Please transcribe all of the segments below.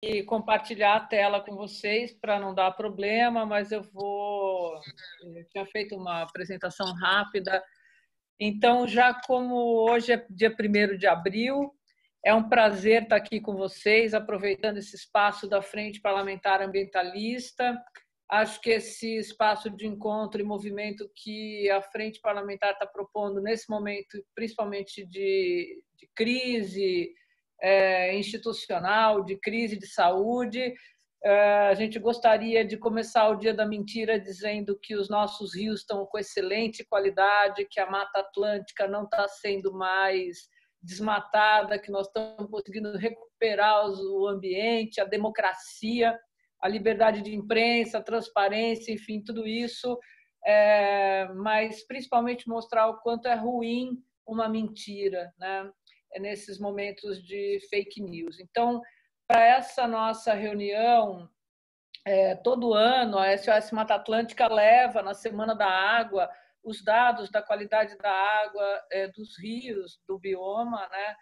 e compartilhar a tela com vocês para não dar problema, mas eu tinha feito uma apresentação rápida. Então, já como hoje é dia 1º de abril, é um prazer estar aqui com vocês, aproveitando esse espaço da Frente Parlamentar Ambientalista. Acho que esse espaço de encontro e movimento que a Frente Parlamentar está propondo nesse momento, principalmente de crise institucional, de crise de saúde, a gente gostaria de começar o Dia da Mentira dizendo que os nossos rios estão com excelente qualidade, que a Mata Atlântica não está sendo mais desmatada, que nós estamos conseguindo recuperar o ambiente, a democracia, a liberdade de imprensa, a transparência, enfim, tudo isso, mas principalmente mostrar o quanto é ruim uma mentira, né? Nesses momentos de fake news. Então, para essa nossa reunião, todo ano a SOS Mata Atlântica leva, na Semana da Água, os dados da qualidade da água dos rios, do bioma, né?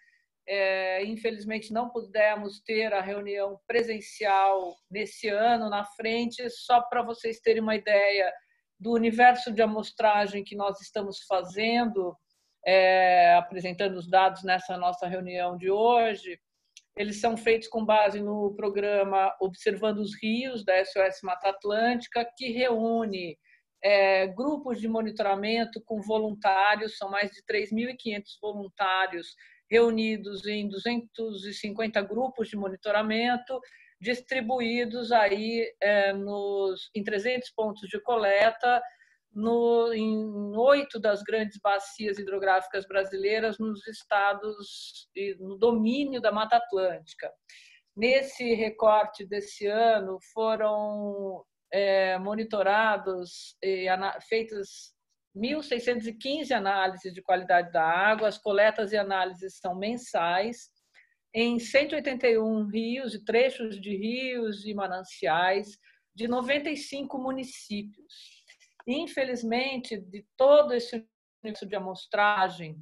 Infelizmente, não pudemos ter a reunião presencial nesse ano na frente, só para vocês terem uma ideia do universo de amostragem que nós estamos fazendo, apresentando os dados nessa nossa reunião de hoje. Eles são feitos com base no programa Observando os Rios, da SOS Mata Atlântica, que reúne grupos de monitoramento com voluntários, são mais de 3.500 voluntários reunidos em 250 grupos de monitoramento, distribuídos aí em 300 pontos de coleta, em 8 das grandes bacias hidrográficas brasileiras, nos estados e no domínio da Mata Atlântica. Nesse recorte desse ano, foram monitorados e feitas 1.615 análises de qualidade da água. As coletas e análises são mensais, em 181 rios e trechos de rios e mananciais de 95 municípios. Infelizmente, de todo esse universo de amostragem,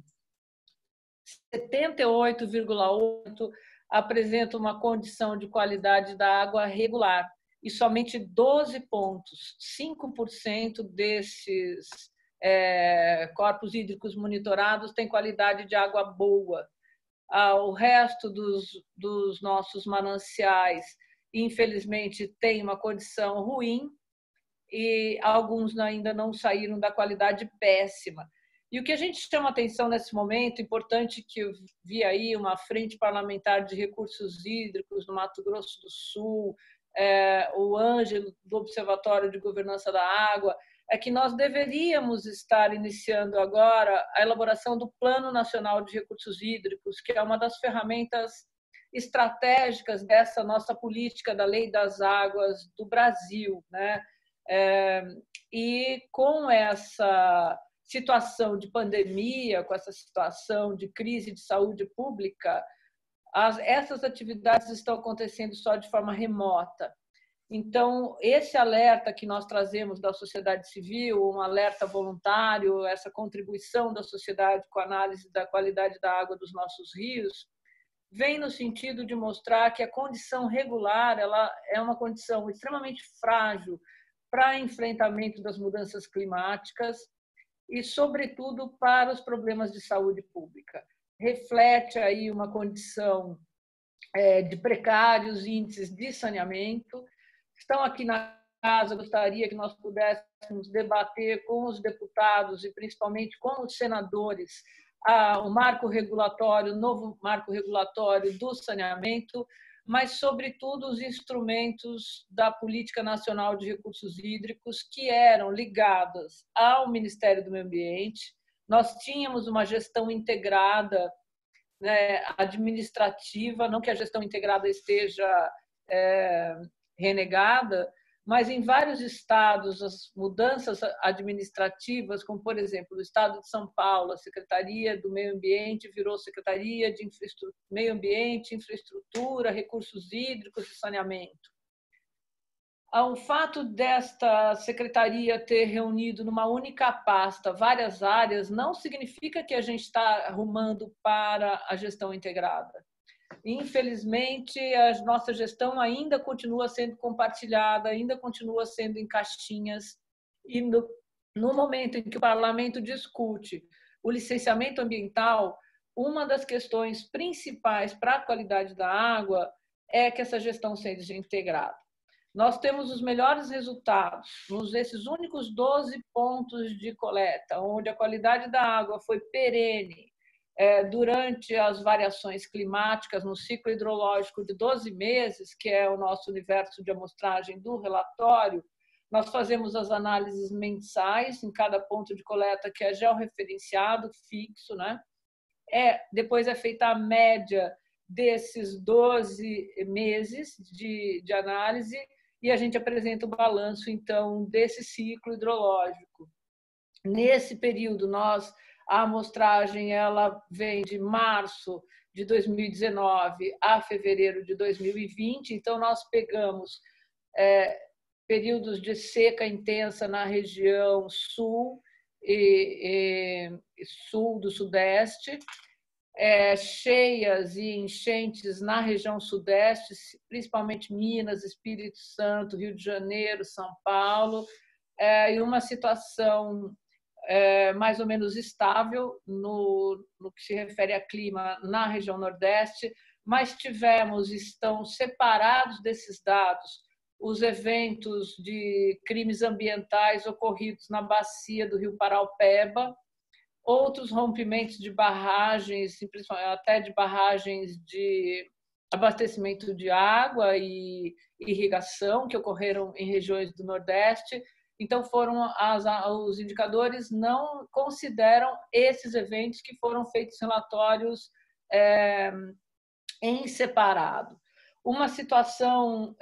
78,8% apresenta uma condição de qualidade da água regular e somente 12 pontos, 5% desses corpos hídricos monitorados têm qualidade de água boa. O resto dos nossos mananciais, infelizmente, tem uma condição ruim, e alguns ainda não saíram da qualidade péssima. E o que a gente chama atenção nesse momento, importante, que eu vi aí uma frente parlamentar de recursos hídricos no Mato Grosso do Sul, o Ângelo do Observatório de Governança da Água, é que nós deveríamos estar iniciando agora a elaboração do Plano Nacional de Recursos Hídricos, que é uma das ferramentas estratégicas dessa nossa política da Lei das Águas do Brasil, né? E com essa situação de pandemia, com essa situação de crise de saúde pública, essas atividades estão acontecendo só de forma remota. Então, esse alerta que nós trazemos da sociedade civil, um alerta voluntário, essa contribuição da sociedade com a análise da qualidade da água dos nossos rios, vem no sentido de mostrar que a condição regular ela é uma condição extremamente frágil para enfrentamento das mudanças climáticas e, sobretudo, para os problemas de saúde pública. Reflete aí uma condição de precários índices de saneamento. Estão aqui na casa, gostaria que nós pudéssemos debater com os deputados e principalmente com os senadores o marco regulatório, o novo marco regulatório do saneamento, mas, sobretudo, os instrumentos da Política Nacional de Recursos Hídricos que eram ligados ao Ministério do Meio Ambiente. Nós tínhamos uma gestão integrada, né, administrativa, não que a gestão integrada esteja renegada, mas em vários estados as mudanças administrativas, como por exemplo, no estado de São Paulo, a Secretaria do Meio Ambiente virou Secretaria de Meio Ambiente, Infraestrutura, Recursos Hídricos e Saneamento. O fato desta secretaria ter reunido numa única pasta várias áreas não significa que a gente está arrumando para a gestão integrada. Infelizmente, a nossa gestão ainda continua sendo compartilhada, ainda continua sendo em caixinhas, e no momento em que o parlamento discute o licenciamento ambiental, uma das questões principais para a qualidade da água é que essa gestão seja integrada. Nós temos os melhores resultados nesses únicos 12 pontos de coleta, onde a qualidade da água foi perene durante as variações climáticas no ciclo hidrológico de 12 meses, que é o nosso universo de amostragem do relatório. Nós fazemos as análises mensais em cada ponto de coleta, que é georreferenciado, fixo, né? Depois é feita a média desses 12 meses de análise e a gente apresenta o balanço, então, desse ciclo hidrológico. Nesse período, a amostragem ela vem de março de 2019 a fevereiro de 2020, então nós pegamos períodos de seca intensa na região sul e sul do Sudeste, cheias e enchentes na região Sudeste, principalmente Minas, Espírito Santo, Rio de Janeiro, São Paulo, e uma situação mais ou menos estável no que se refere a clima na região Nordeste, mas estão separados desses dados os eventos de crimes ambientais ocorridos na bacia do Rio Paraupeba, outros rompimentos de barragens, até de barragens de abastecimento de água e irrigação, que ocorreram em regiões do Nordeste. Então, os indicadores não consideram esses eventos, que foram feitos relatórios em separado. Uma situação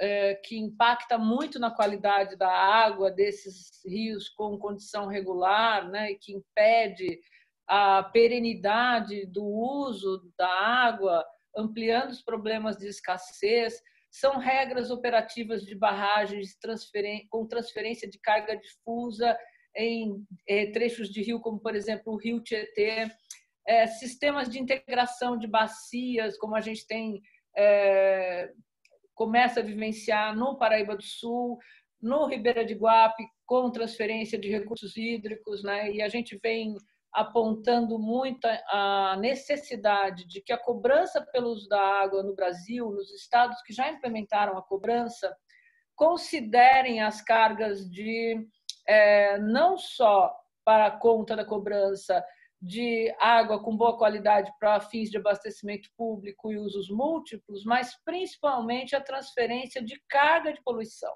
que impacta muito na qualidade da água desses rios com condição regular, né, e que impede a perenidade do uso da água, ampliando os problemas de escassez, são regras operativas de barragens com transferência de carga difusa em trechos de rio, como, por exemplo, o Rio Tietê, sistemas de integração de bacias, como a gente começa a vivenciar no Paraíba do Sul, no Ribeira de Guape, com transferência de recursos hídricos, né? E a gente vem apontando muito a necessidade de que a cobrança pelo uso da água no Brasil, nos estados que já implementaram a cobrança, considerem as cargas não só para a conta da cobrança de água com boa qualidade para fins de abastecimento público e usos múltiplos, mas principalmente a transferência de carga de poluição.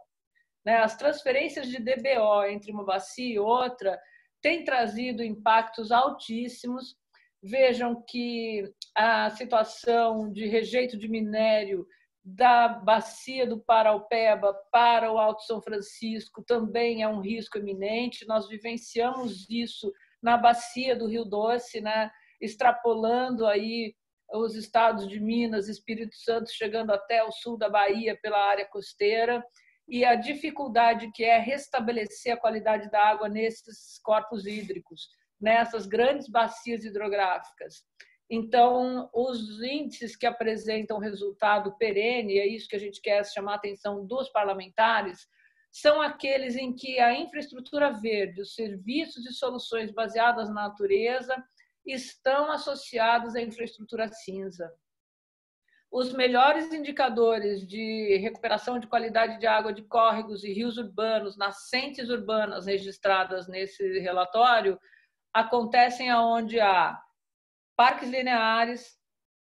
As transferências de DBO entre uma bacia e outra têm trazido impactos altíssimos. Vejam que a situação de rejeito de minério da bacia do Paraupeba para o Alto São Francisco também é um risco iminente. Nós vivenciamos isso na bacia do Rio Doce, né? Extrapolando aí os estados de Minas, Espírito Santo, chegando até o sul da Bahia pela área costeira, e a dificuldade que é restabelecer a qualidade da água nesses corpos hídricos, nessas grandes bacias hidrográficas. Então, os índices que apresentam resultado perene, e é isso que a gente quer chamar a atenção dos parlamentares, são aqueles em que a infraestrutura verde, os serviços e soluções baseadas na natureza estão associados à infraestrutura cinza. Os melhores indicadores de recuperação de qualidade de água de córregos e rios urbanos, nascentes urbanas registradas nesse relatório, acontecem onde há parques lineares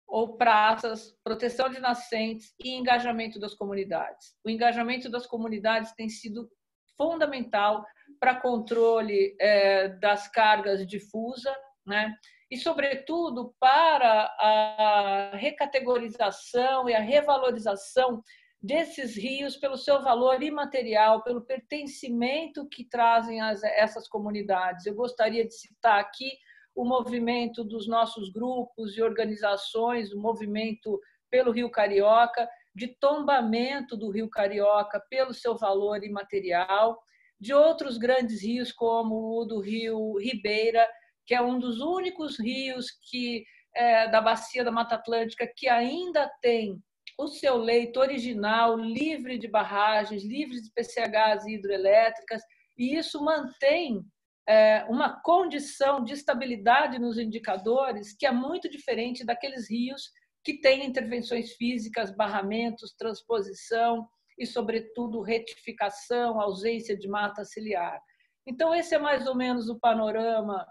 ou praças, proteção de nascentes e engajamento das comunidades. O engajamento das comunidades tem sido fundamental para controle das cargas difusa, né? E, sobretudo, para a recategorização e a revalorização desses rios pelo seu valor imaterial, pelo pertencimento que trazem essas comunidades. Eu gostaria de citar aqui o movimento dos nossos grupos e organizações, o movimento pelo Rio Carioca, de tombamento do Rio Carioca pelo seu valor imaterial, de outros grandes rios, como o do Rio Ribeira, que é um dos únicos rios que da Bacia da Mata Atlântica, que ainda tem o seu leito original, livre de barragens, livre de PCHs e hidrelétricas, e isso mantém uma condição de estabilidade nos indicadores que é muito diferente daqueles rios que têm intervenções físicas, barramentos, transposição e, sobretudo, retificação, ausência de mata ciliar. Então, esse é mais ou menos o panorama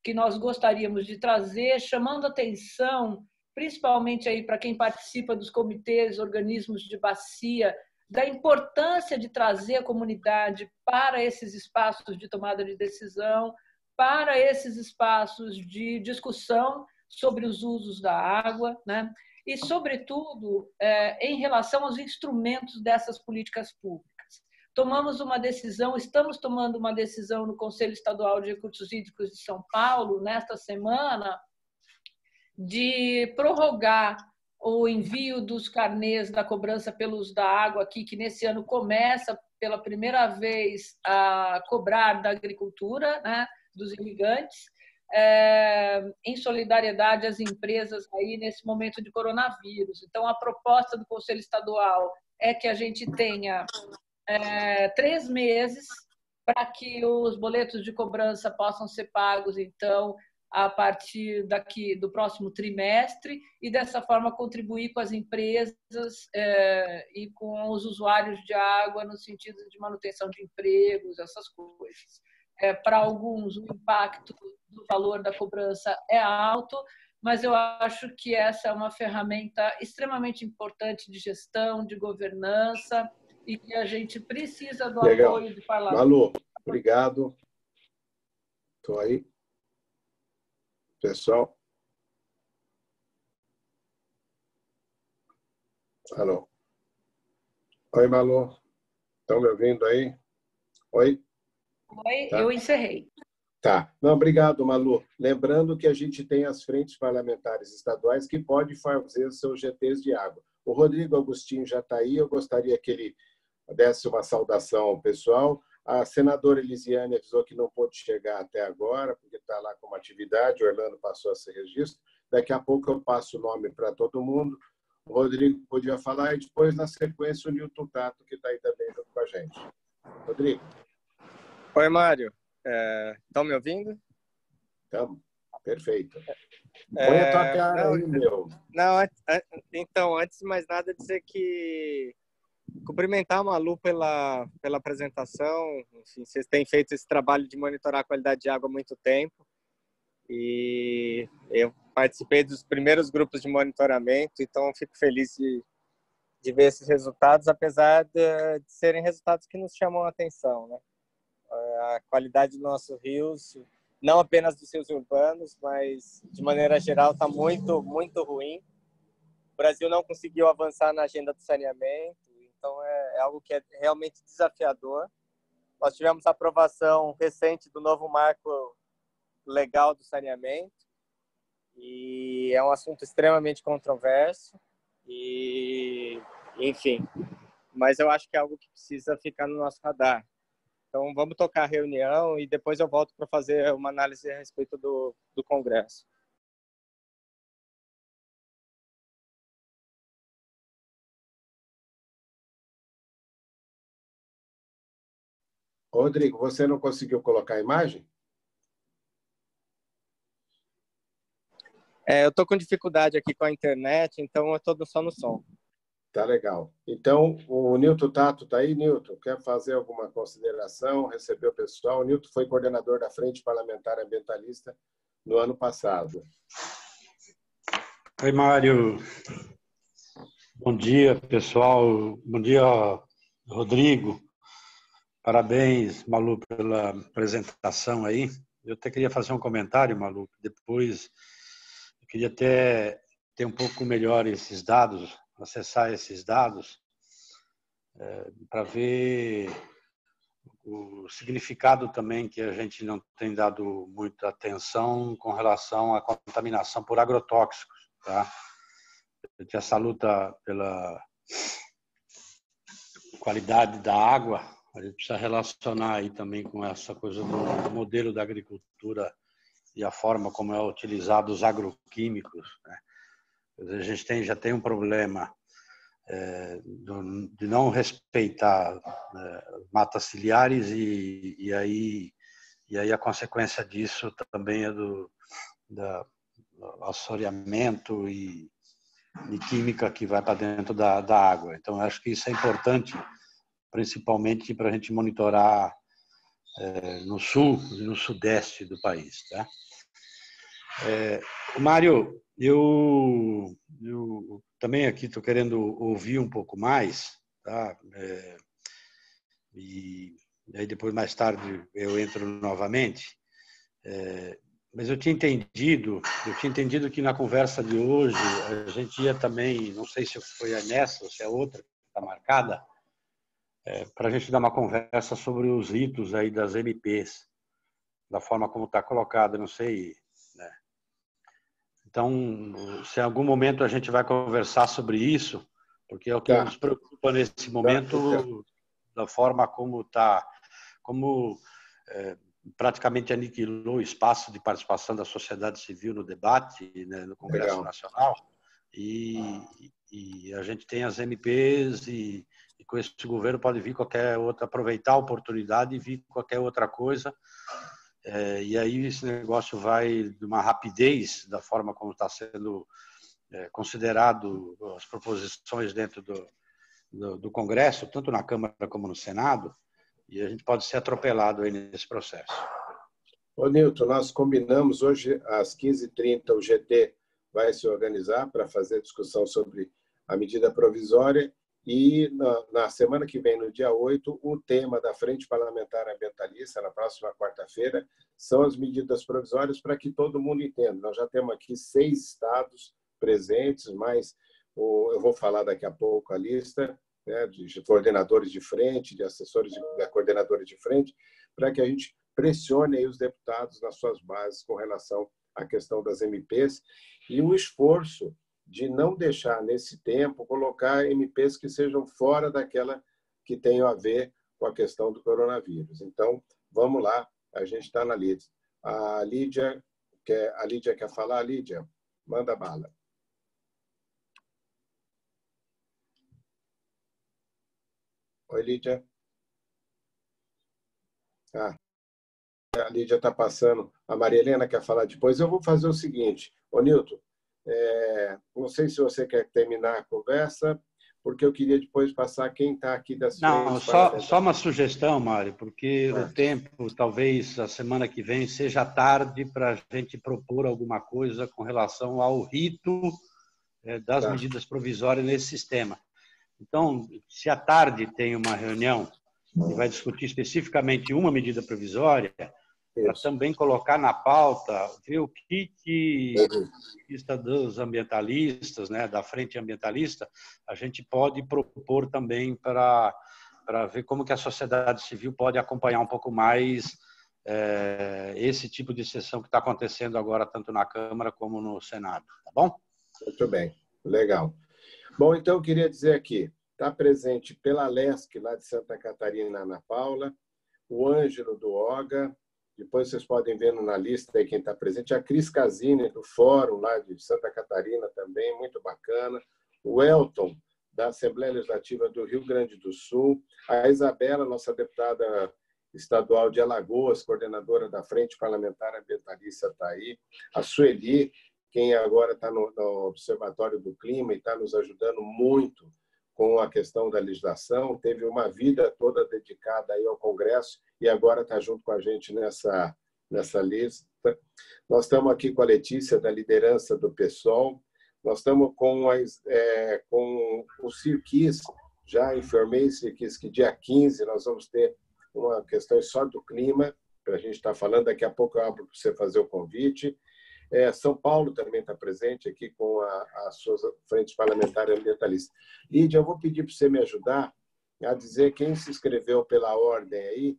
que nós gostaríamos de trazer, chamando atenção, principalmente aí para quem participa dos comitês, organismos de bacia, da importância de trazer a comunidade para esses espaços de tomada de decisão, para esses espaços de discussão sobre os usos da água, né? E, sobretudo, em relação aos instrumentos dessas políticas públicas. Tomamos uma decisão, estamos tomando uma decisão no Conselho Estadual de Recursos Hídricos de São Paulo, nesta semana, de prorrogar o envio dos carnês da cobrança pelo uso da água aqui, que nesse ano começa pela primeira vez a cobrar da agricultura, né, dos irrigantes, em solidariedade às empresas aí nesse momento de coronavírus. Então, a proposta do Conselho Estadual é que a gente tenha 3 meses para que os boletos de cobrança possam ser pagos, então, a partir do próximo trimestre, e dessa forma contribuir com as empresas e com os usuários de água no sentido de manutenção de empregos, essas coisas. Para alguns, o impacto do valor da cobrança é alto, mas eu acho que essa é uma ferramenta extremamente importante de gestão, de governança, e que a gente precisa do apoio do parlamento. Malu, obrigado. Estou aí. Pessoal. Alô. Oi, Malu. Estão me ouvindo aí? Oi? Oi, tá. Eu encerrei. Tá. Não, obrigado, Malu. Lembrando que a gente tem as frentes parlamentares estaduais que podem fazer seus GTs de água. O Rodrigo Agostinho já está aí. Eu gostaria que ele desse uma saudação ao pessoal. A senadora Elisiane avisou que não pôde chegar até agora, porque está lá com uma atividade, o Orlando passou esse registro. Daqui a pouco eu passo o nome para todo mundo. O Rodrigo podia falar e depois, na sequência, o Nilton Tato, que está aí também junto com a gente. Rodrigo. Oi, Mário. Estão me ouvindo? Estamos. Perfeito. Põe a tua cara aí, meu. Não, então, antes de mais nada, dizer que cumprimentar a Malu pela apresentação. Enfim, vocês têm feito esse trabalho de monitorar a qualidade de água há muito tempo e eu participei dos primeiros grupos de monitoramento, então eu fico feliz de ver esses resultados, apesar de serem resultados que nos chamam a atenção, né? A qualidade dos nossos rios, não apenas dos rios urbanos, mas de maneira geral está muito, muito ruim. O Brasil não conseguiu avançar na agenda do saneamento, então é algo que é realmente desafiador. Nós tivemos a aprovação recente do novo marco legal do saneamento e é um assunto extremamente controverso e, enfim, mas eu acho que é algo que precisa ficar no nosso radar. Então vamos tocar a reunião e depois eu volto para fazer uma análise a respeito do Congresso. Rodrigo, você não conseguiu colocar a imagem? Eu estou com dificuldade aqui com a internet, então eu estou só no som. Tá legal. Então, o Nilton Tato está aí. Nilton, quer fazer alguma consideração? Recebeu o pessoal? O Nilton foi coordenador da Frente Parlamentar Ambientalista no ano passado. Oi, Mário. Bom dia, pessoal. Bom dia, Rodrigo. Parabéns, Malu, pela apresentação aí. Eu até queria fazer um comentário, Malu. Depois, eu queria até ter um pouco melhor esses dados, acessar esses dados, para ver o significado também que a gente não tem dado muita atenção com relação à contaminação por agrotóxicos, tá? Essa luta pela qualidade da água, a gente precisa relacionar aí também com essa coisa do modelo da agricultura e a forma como é utilizado os agroquímicos, né? A gente já tem um problema de não respeitar matas ciliares e aí a consequência disso também é do assoreamento e química que vai para dentro da água. Então, acho que isso é importante, principalmente para a gente monitorar no sul e no sudeste do país, tá? Mário, eu também aqui estou querendo ouvir um pouco mais, tá? E aí depois, mais tarde, eu entro novamente. Mas eu tinha entendido que na conversa de hoje a gente ia também, não sei se foi nessa ou se é outra que está marcada, para a gente dar uma conversa sobre os ritos aí das MPs, da forma como está colocado, não sei, né? Então, se em algum momento a gente vai conversar sobre isso, porque é o que nos preocupa nesse momento, da forma como está, praticamente aniquilou o espaço de participação da sociedade civil no debate, né, no Congresso Nacional, e a gente tem as MPs e com esse governo pode vir qualquer outra, aproveitar a oportunidade e vir qualquer outra coisa, e aí esse negócio vai de uma rapidez da forma como está sendo considerado as proposições dentro do Congresso, tanto na Câmara como no Senado, e a gente pode ser atropelado aí nesse processo. Ô, Nilton, nós combinamos hoje às 15h30 o GT vai se organizar para fazer discussão sobre a medida provisória e na semana que vem, no dia 8, o tema da Frente Parlamentar Ambientalista, na próxima quarta-feira, são as medidas provisórias para que todo mundo entenda. Nós já temos aqui 6 estados presentes, mas eu vou falar daqui a pouco a lista, né, de coordenadores de frente, de assessores de coordenadores de frente, para que a gente pressione aí os deputados nas suas bases com relação à questão das MPs e um esforço de não deixar, nesse tempo, colocar MPs que sejam fora daquela que tenham a ver com a questão do coronavírus. Então, vamos lá, a gente está na lista. A Lídia quer falar? Lídia, manda bala. Oi, Lídia. A Lídia está passando. A Maria Helena quer falar depois. Eu vou fazer o seguinte, ô Nilton, não sei se você quer terminar a conversa, porque eu queria depois passar quem está aqui das frentes. Não, só uma sugestão, Mário, porque o tempo, talvez a semana que vem, seja tarde para a gente propor alguma coisa com relação ao rito das medidas provisórias nesse sistema. Então, se à tarde tem uma reunião que vai discutir especificamente uma medida provisória, para também colocar na pauta, ver o que lista dos ambientalistas, né, da frente ambientalista, a gente pode propor também para ver como que a sociedade civil pode acompanhar um pouco mais esse tipo de sessão que está acontecendo agora, tanto na Câmara como no Senado. Tá bom? Muito bem, legal. Bom, então eu queria dizer aqui, está presente pela LESC, lá de Santa Catarina, Ana Paula, o Ângelo do OGA, depois vocês podem ver na lista aí quem está presente, a Cris Casini, do Fórum, lá de Santa Catarina também, muito bacana, o Elton, da Assembleia Legislativa do Rio Grande do Sul, a Isabela, nossa deputada estadual de Alagoas, coordenadora da Frente Parlamentar Ambientalista, está aí, a Sueli, quem agora está no Observatório do Clima e está nos ajudando muito com a questão da legislação, teve uma vida toda dedicada aí ao Congresso e agora está junto com a gente nessa lista. Nós estamos aqui com a Letícia, da liderança do PSOL, nós estamos com o Cirquis, já informei Cirquis que dia 15 nós vamos ter uma questão só do clima, para a gente estar falando, daqui a pouco eu abro para você fazer o convite. São Paulo também está presente aqui com a sua frente parlamentar ambientalista. Lídia, eu vou pedir para você me ajudar a dizer quem se inscreveu pela ordem aí,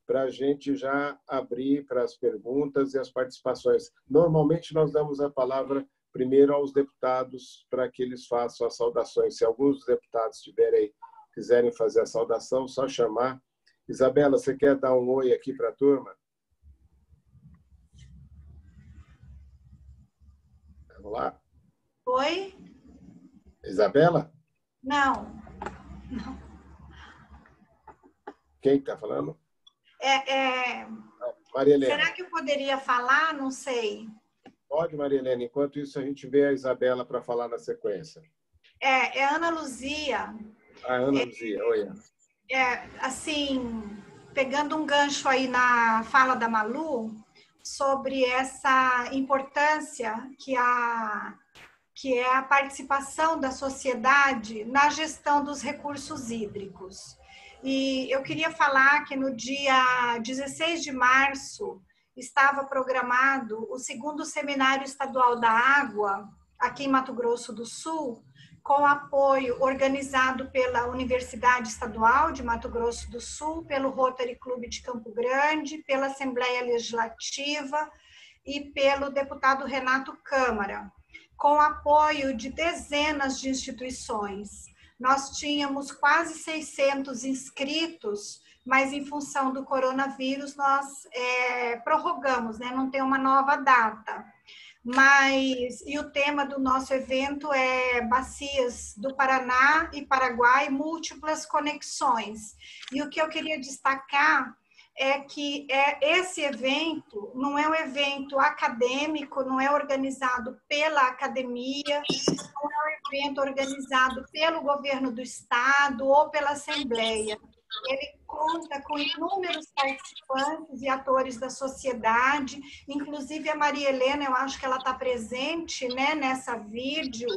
para a gente já abrir para as perguntas e as participações. Normalmente, nós damos a palavra primeiro aos deputados para que eles façam as saudações. Se alguns dos deputados quiserem fazer a saudação, só chamar. Isabela, você quer dar um oi aqui para a turma? Olá. Oi? Isabela? Não. Quem está falando? Maria Helena. Será que eu poderia falar? Não sei. Pode, Maria Helena. Enquanto isso, a gente vê a Isabela para falar na sequência. É Ana Luzia. Ana Luzia, oi. Assim, pegando um gancho aí na fala da Malu, sobre essa importância que é a participação da sociedade na gestão dos recursos hídricos. E eu queria falar que no dia 16 de março estava programado o 2º Seminário Estadual da Água, aqui em Mato Grosso do Sul, com apoio organizado pela Universidade Estadual de Mato Grosso do Sul, pelo Rotary Clube de Campo Grande, pela Assembleia Legislativa e pelo deputado Renato Câmara, com apoio de dezenas de instituições. Nós tínhamos quase 600 inscritos, mas em função do coronavírus nós prorrogamos, né? Não tem uma nova data. E o tema do nosso evento é Bacias do Paraná e Paraguai, múltiplas conexões. E o que eu queria destacar é que esse evento não é um evento acadêmico, não é organizado pela academia, não é um evento organizado pelo governo do estado ou pela Assembleia. Ele conta com inúmeros participantes e atores da sociedade, inclusive a Maria Helena, eu acho que ela está presente, né, nessa vídeo,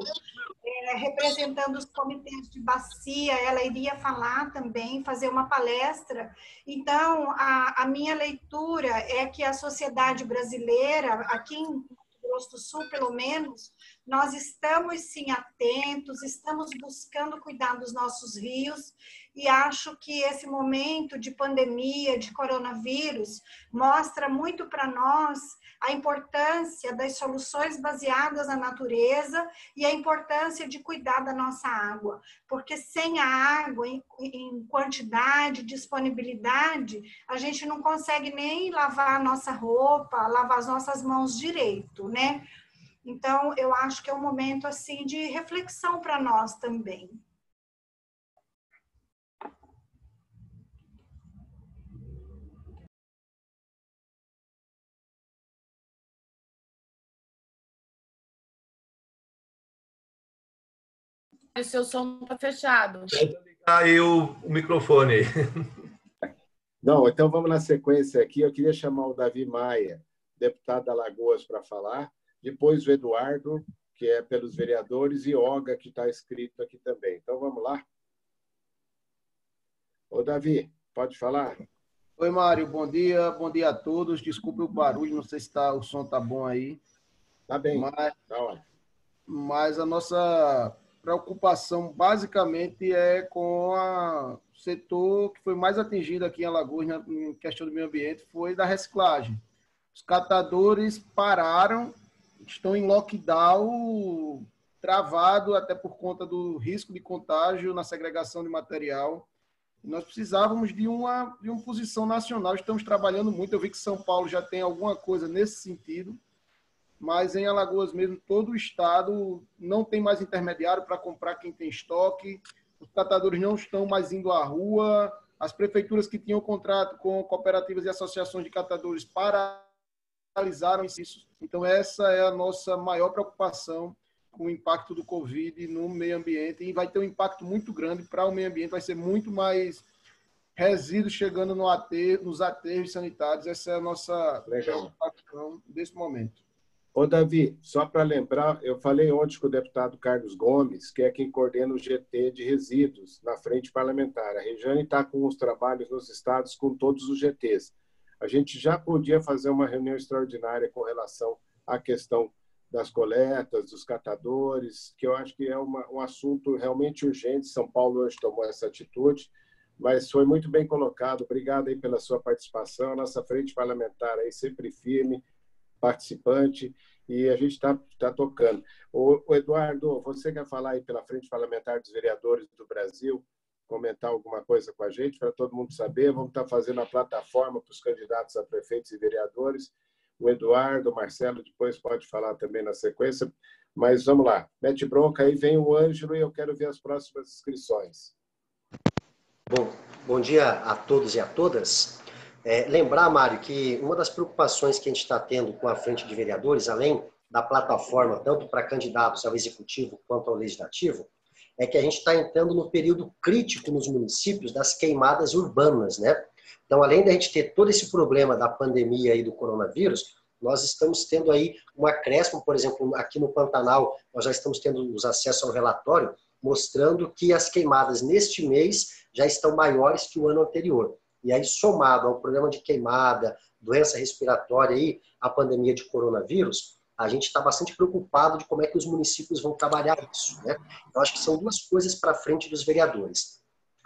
representando os comitês de bacia, ela iria falar também, fazer uma palestra. Então, a minha leitura é que a sociedade brasileira, aqui em Mato Grosso do Sul, pelo menos, nós estamos sim atentos, estamos buscando cuidar dos nossos rios, e acho que esse momento de pandemia, de coronavírus, mostra muito para nós a importância das soluções baseadas na natureza e a importância de cuidar da nossa água, porque sem a água em quantidade, disponibilidade, a gente não consegue nem lavar a nossa roupa, lavar as nossas mãos direito, né? Então, eu acho que é um momento assim de reflexão para nós também. O seu som está fechado. Aí o microfone. Não, então vamos na sequência aqui. Eu queria chamar o Davi Maia, deputado da Alagoas, para falar. Depois o Eduardo, que é pelos vereadores, e Olga, que está escrito aqui também. Então vamos lá. Ô, Davi, pode falar? Oi, Mário, bom dia a todos. Desculpe o barulho, não sei se o som está bom aí. Tá bem, tá ótimo. Mas a nossa preocupação basicamente é com o setor que foi mais atingido aqui em Alagoas em questão do meio ambiente, foi da reciclagem. Os catadores pararam, estão em lockdown travado até por conta do risco de contágio na segregação de material. Nós precisávamos de uma posição nacional, estamos trabalhando muito, eu vi que São Paulo já tem alguma coisa nesse sentido, mas em Alagoas mesmo, todo o estado não tem mais intermediário para comprar quem tem estoque, os catadores não estão mais indo à rua, as prefeituras que tinham contrato com cooperativas e associações de catadores paralisaram isso. Então, essa é a nossa maior preocupação com o impacto do Covid no meio ambiente, e vai ter um impacto muito grande para o meio ambiente, vai ser muito mais resíduos chegando nos aterros sanitários. Essa é a nossa preocupação desse momento. Ô, Davi, só para lembrar, eu falei ontem com o deputado Carlos Gomes, que é quem coordena o GT de resíduos na frente parlamentar. A Regiane está com os trabalhos nos estados com todos os GTs. A gente já podia fazer uma reunião extraordinária com relação à questão das coletas, dos catadores, que eu acho que é um assunto realmente urgente. São Paulo hoje tomou essa atitude, mas foi muito bem colocado. Obrigado aí pela sua participação. A nossa frente parlamentar aí sempre firme, participante, e a gente está tocando. O Eduardo, você quer falar aí pela Frente Parlamentar dos Vereadores do Brasil, comentar alguma coisa com a gente, para todo mundo saber? Vamos estar fazendo a plataforma para os candidatos a prefeitos e vereadores. o Eduardo, o Marcelo depois pode falar também na sequência, mas vamos lá. Mete bronca, aí vem o Ângelo e eu quero ver as próximas inscrições. Bom dia a todos e a todas. Lembrar, Mário, que uma das preocupações que a gente está tendo com a frente de vereadores, além da plataforma, tanto para candidatos ao executivo quanto ao legislativo, é que a gente está entrando no período crítico nos municípios das queimadas urbanas, né? Então, além da gente ter todo esse problema da pandemia e do coronavírus, nós estamos tendo aí um acréscimo, por exemplo, aqui no Pantanal, nós já estamos tendo os acessos ao relatório, mostrando que as queimadas neste mês já estão maiores que o ano anterior. E aí, somado ao problema de queimada, doença respiratória e a pandemia de coronavírus, a gente está bastante preocupado de como é que os municípios vão trabalhar isso, né? Eu acho que são duas coisas para frente dos vereadores.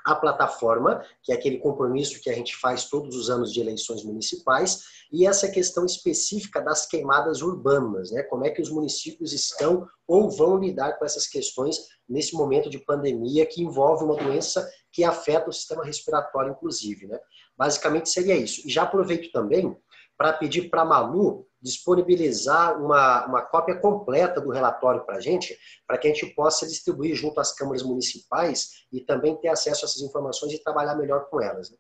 A plataforma, que é aquele compromisso que a gente faz todos os anos de eleições municipais, e essa questão específica das queimadas urbanas, né? Como é que os municípios estão ou vão lidar com essas questões nesse momento de pandemia que envolve uma doença que afeta o sistema respiratório, inclusive, né? Basicamente seria isso. E já aproveito também para pedir para a Malu disponibilizar uma cópia completa do relatório para a gente gente possa distribuir junto às câmaras municipais e também ter acesso a essas informações e trabalhar melhor com elas, né?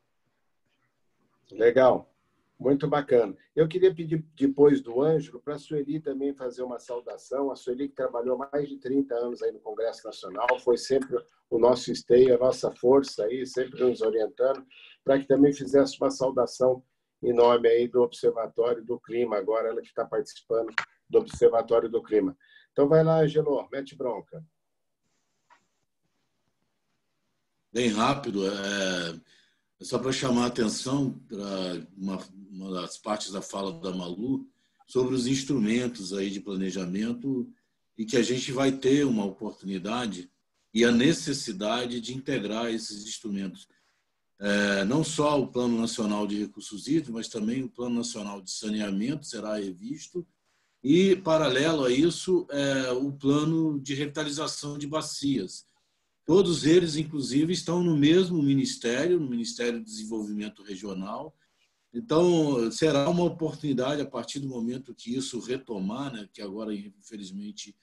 Legal, muito bacana. Eu queria pedir, depois do Ângelo, para a Sueli também fazer uma saudação. A Sueli, que trabalhou mais de 30 anos aí no Congresso Nacional, foi sempre o nosso esteio, a nossa força aí, sempre nos orientando, para que também fizesse uma saudação em nome aí do Observatório do Clima, agora ela que está participando do Observatório do Clima. Então vai lá, Angelo, mete bronca. Bem rápido, só para chamar a atenção para uma das partes da fala da Malu sobre os instrumentos aí de planejamento e que a gente vai ter uma oportunidade e a necessidade de integrar esses instrumentos. Não só o Plano Nacional de Recursos Hídricos, mas também o Plano Nacional de Saneamento será revisto e, paralelo a isso, o Plano de Revitalização de Bacias. Todos eles, inclusive, estão no mesmo ministério, no Ministério do Desenvolvimento Regional. Então, será uma oportunidade, a partir do momento que isso retomar, né, que agora, infelizmente,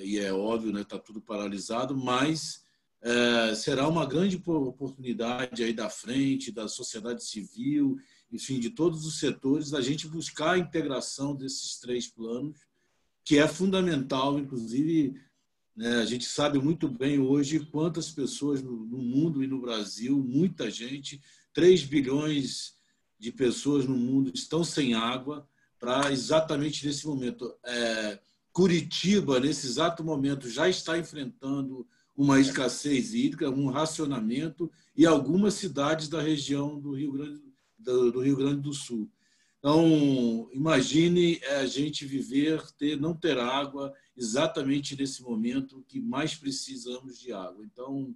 e é óbvio, está tudo paralisado, mas será uma grande oportunidade aí da frente, da sociedade civil, enfim, de todos os setores, a gente buscar a integração desses três planos, que é fundamental, inclusive, né, a gente sabe muito bem hoje quantas pessoas no mundo e no Brasil, muita gente, 3 bilhões de pessoas no mundo estão sem água, para exatamente nesse momento. Curitiba, nesse exato momento, já está enfrentando uma escassez hídrica, um racionamento, e algumas cidades da região do Rio Grande do Sul. Então, imagine a gente não ter água exatamente nesse momento que mais precisamos de água. Então,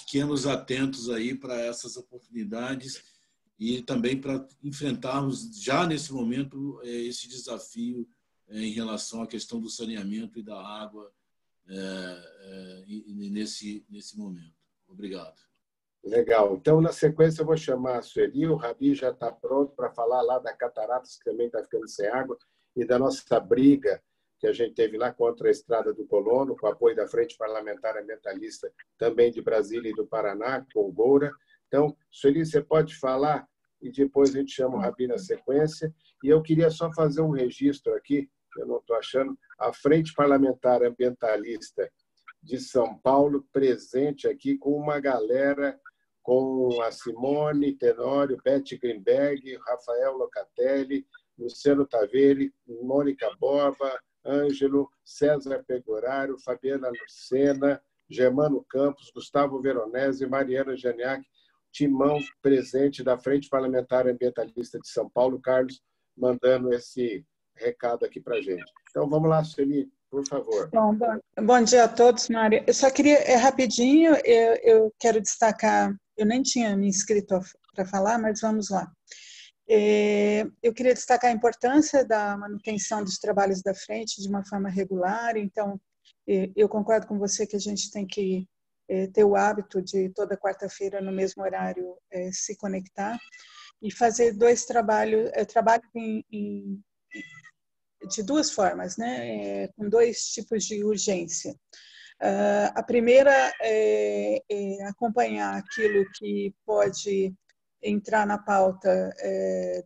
fiquemos atentos aí para essas oportunidades e também para enfrentarmos já nesse momento esse desafio em relação à questão do saneamento e da água nesse momento. Obrigado. Legal. Então, na sequência, eu vou chamar a Sueli. O Rabi já está pronto para falar lá da Cataratas, que também está ficando sem água, e da nossa briga que a gente teve lá contra a Estrada do Colono, com o apoio da Frente Parlamentar Ambientalista, também de Brasília e do Paraná, com o Goura. Então, Sueli, você pode falar e depois a gente chama o Rabi na sequência. E eu queria só fazer um registro aqui, eu não estou achando, a Frente Parlamentar Ambientalista de São Paulo presente aqui com uma galera, com a Simone Tenório, Beth Greenberg, Rafael Locatelli, Luciano Taveira, Mônica Borba, Ângelo, César Pegoraro, Fabiana Lucena, Germano Campos, Gustavo Veronese, Mariana Janiak, timão presente da Frente Parlamentar Ambientalista de São Paulo, Carlos, mandando esse recado aqui para a gente. Então, vamos lá, Sueli, por favor. Bom dia a todos, Mário. Eu só queria, rapidinho, eu quero destacar, eu nem tinha me inscrito para falar, mas vamos lá. Eu queria destacar a importância da manutenção dos trabalhos da frente de uma forma regular. Então, eu concordo com você que a gente tem que ter o hábito de toda quarta-feira, no mesmo horário, se conectar. e fazer dois trabalhos, de duas formas, né? Com dois tipos de urgência. A primeira é acompanhar aquilo que pode entrar na pauta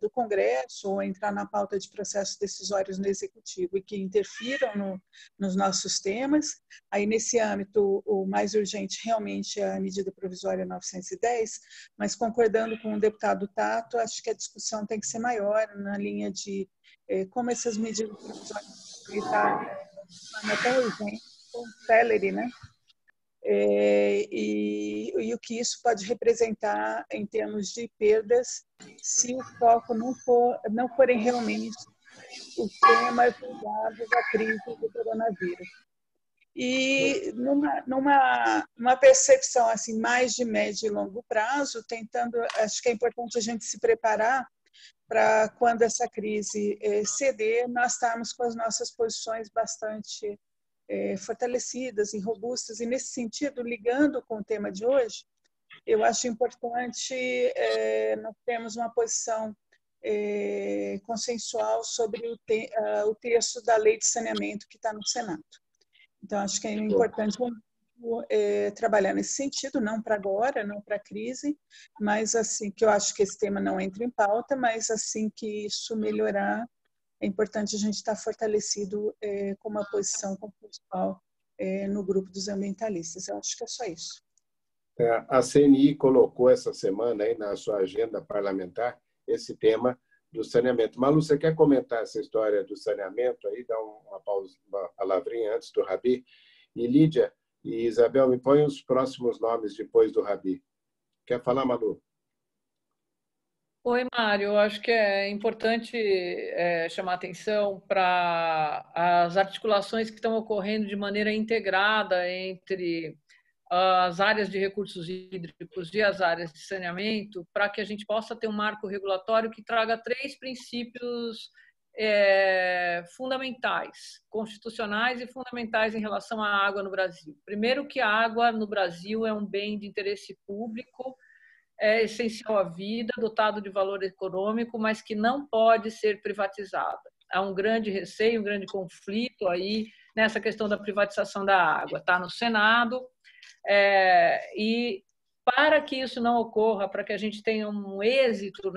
do Congresso ou entrar na pauta de processos decisórios no Executivo e que interfiram nos nossos temas. Aí, nesse âmbito, o mais urgente realmente é a medida provisória 910, mas concordando com o deputado Tato, acho que a discussão tem que ser maior na linha de como essas medidas provisórias estão tão urgente, tão célere, né? E o que isso pode representar em termos de perdas se o foco não forem realmente os temas ligados à crise do coronavírus. E numa percepção assim mais de médio e longo prazo, acho que é importante a gente se preparar para quando essa crise ceder, nós estarmos com as nossas posições bastante fortalecidas e robustas. E, nesse sentido, ligando com o tema de hoje, eu acho importante nós termos uma posição consensual sobre o texto da Lei de Saneamento que está no Senado. Então, acho que é importante trabalhar nesse sentido, não para agora, não para a crise, mas assim que eu acho que esse tema não entra em pauta, mas assim que isso melhorar, é importante a gente estar fortalecido com uma posição consensual no grupo dos ambientalistas. Eu acho que é só isso. A CNI colocou essa semana aí na sua agenda parlamentar esse tema do saneamento. Malu, você quer comentar essa história do saneamento aí? Dá uma pausa, uma palavrinha antes do Rabi. E Lídia e Isabel, me põem os próximos nomes depois do Rabi. Quer falar, Malu? Oi, Mário. Eu acho que é importante chamar atenção para as articulações que estão ocorrendo de maneira integrada entre as áreas de recursos hídricos e as áreas de saneamento, para que a gente possa ter um marco regulatório que traga 3 princípios fundamentais, constitucionais e fundamentais em relação à água no Brasil. Primeiro, que a água no Brasil é um bem de interesse público, é essencial à vida, dotado de valor econômico, mas que não pode ser privatizada. Há um grande receio, um grande conflito aí nessa questão da privatização da água. Está no Senado, e para que isso não ocorra, para que a gente tenha um êxito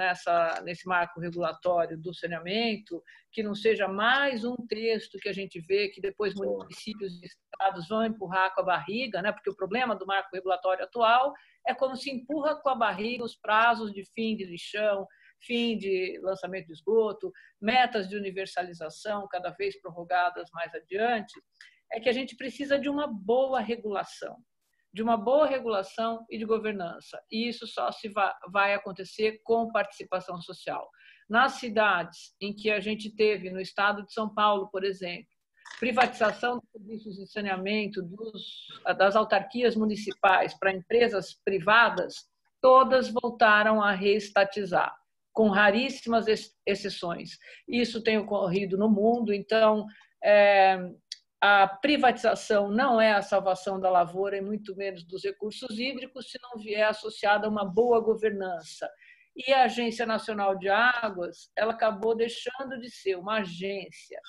nesse marco regulatório do saneamento, que não seja mais um texto que a gente vê que depois municípios e estados vão empurrar com a barriga, né? Porque o problema do marco regulatório atual é como se empurra com a barriga os prazos de fim de lixão, fim de lançamento de esgoto, metas de universalização cada vez prorrogadas mais adiante, é que a gente precisa de uma boa regulação e de governança. E isso só vai acontecer com participação social. Nas cidades em que a gente teve, no estado de São Paulo, por exemplo, privatização dos serviços de saneamento das autarquias municipais para empresas privadas, todas voltaram a reestatizar, com raríssimas exceções. Isso tem ocorrido no mundo, então a privatização não é a salvação da lavoura e muito menos dos recursos hídricos se não vier associada a uma boa governança. E a Agência Nacional de Águas, ela acabou deixando de ser uma agência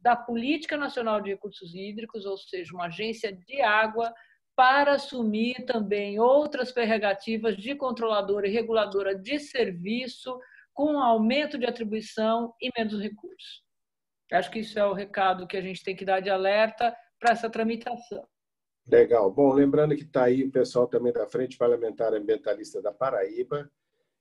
da Política Nacional de Recursos Hídricos, ou seja, uma agência de água, para assumir também outras prerrogativas de controladora e reguladora de serviço, com aumento de atribuição e menos recursos. Acho que isso é o recado que a gente tem que dar de alerta para essa tramitação. Legal. Bom, lembrando que está aí o pessoal também da Frente Parlamentar Ambientalista da Paraíba,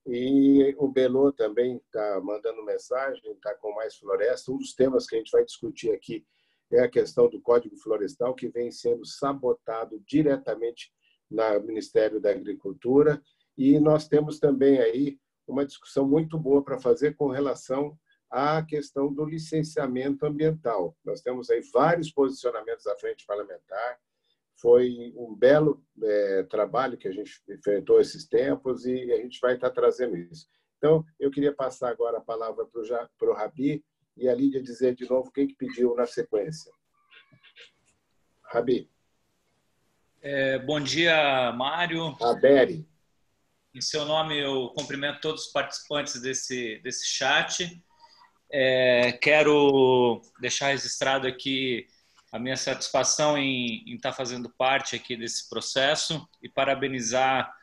e o Belô também está mandando mensagem, está com Mais Floresta. Um dos temas que a gente vai discutir aqui é a questão do Código Florestal, que vem sendo sabotado diretamente no Ministério da Agricultura. E nós temos também aí uma discussão muito boa para fazer com relação à questão do licenciamento ambiental. Nós temos aí vários posicionamentos da Frente Parlamentar. Foi um belo trabalho que a gente enfrentou esses tempos e a gente vai estar trazendo isso. Então, eu queria passar agora a palavra para o Rabi e a Lídia dizer de novo quem que pediu na sequência. Rabi. Bom dia, Mário. A Beri. Em seu nome, eu cumprimento todos os participantes desse chat. Quero deixar registrado aqui a minha satisfação em estar fazendo parte aqui desse processo e parabenizar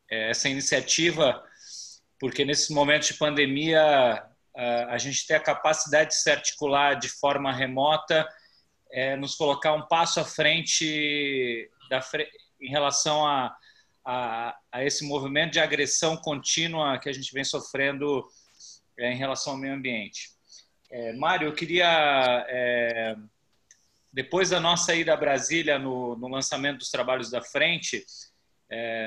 essa iniciativa, porque nesses momentos de pandemia a gente tem a capacidade de se articular de forma remota, nos colocar um passo à frente em relação a esse movimento de agressão contínua que a gente vem sofrendo em relação ao meio ambiente. Mário, eu queria, depois da nossa ida a Brasília no lançamento dos trabalhos da frente,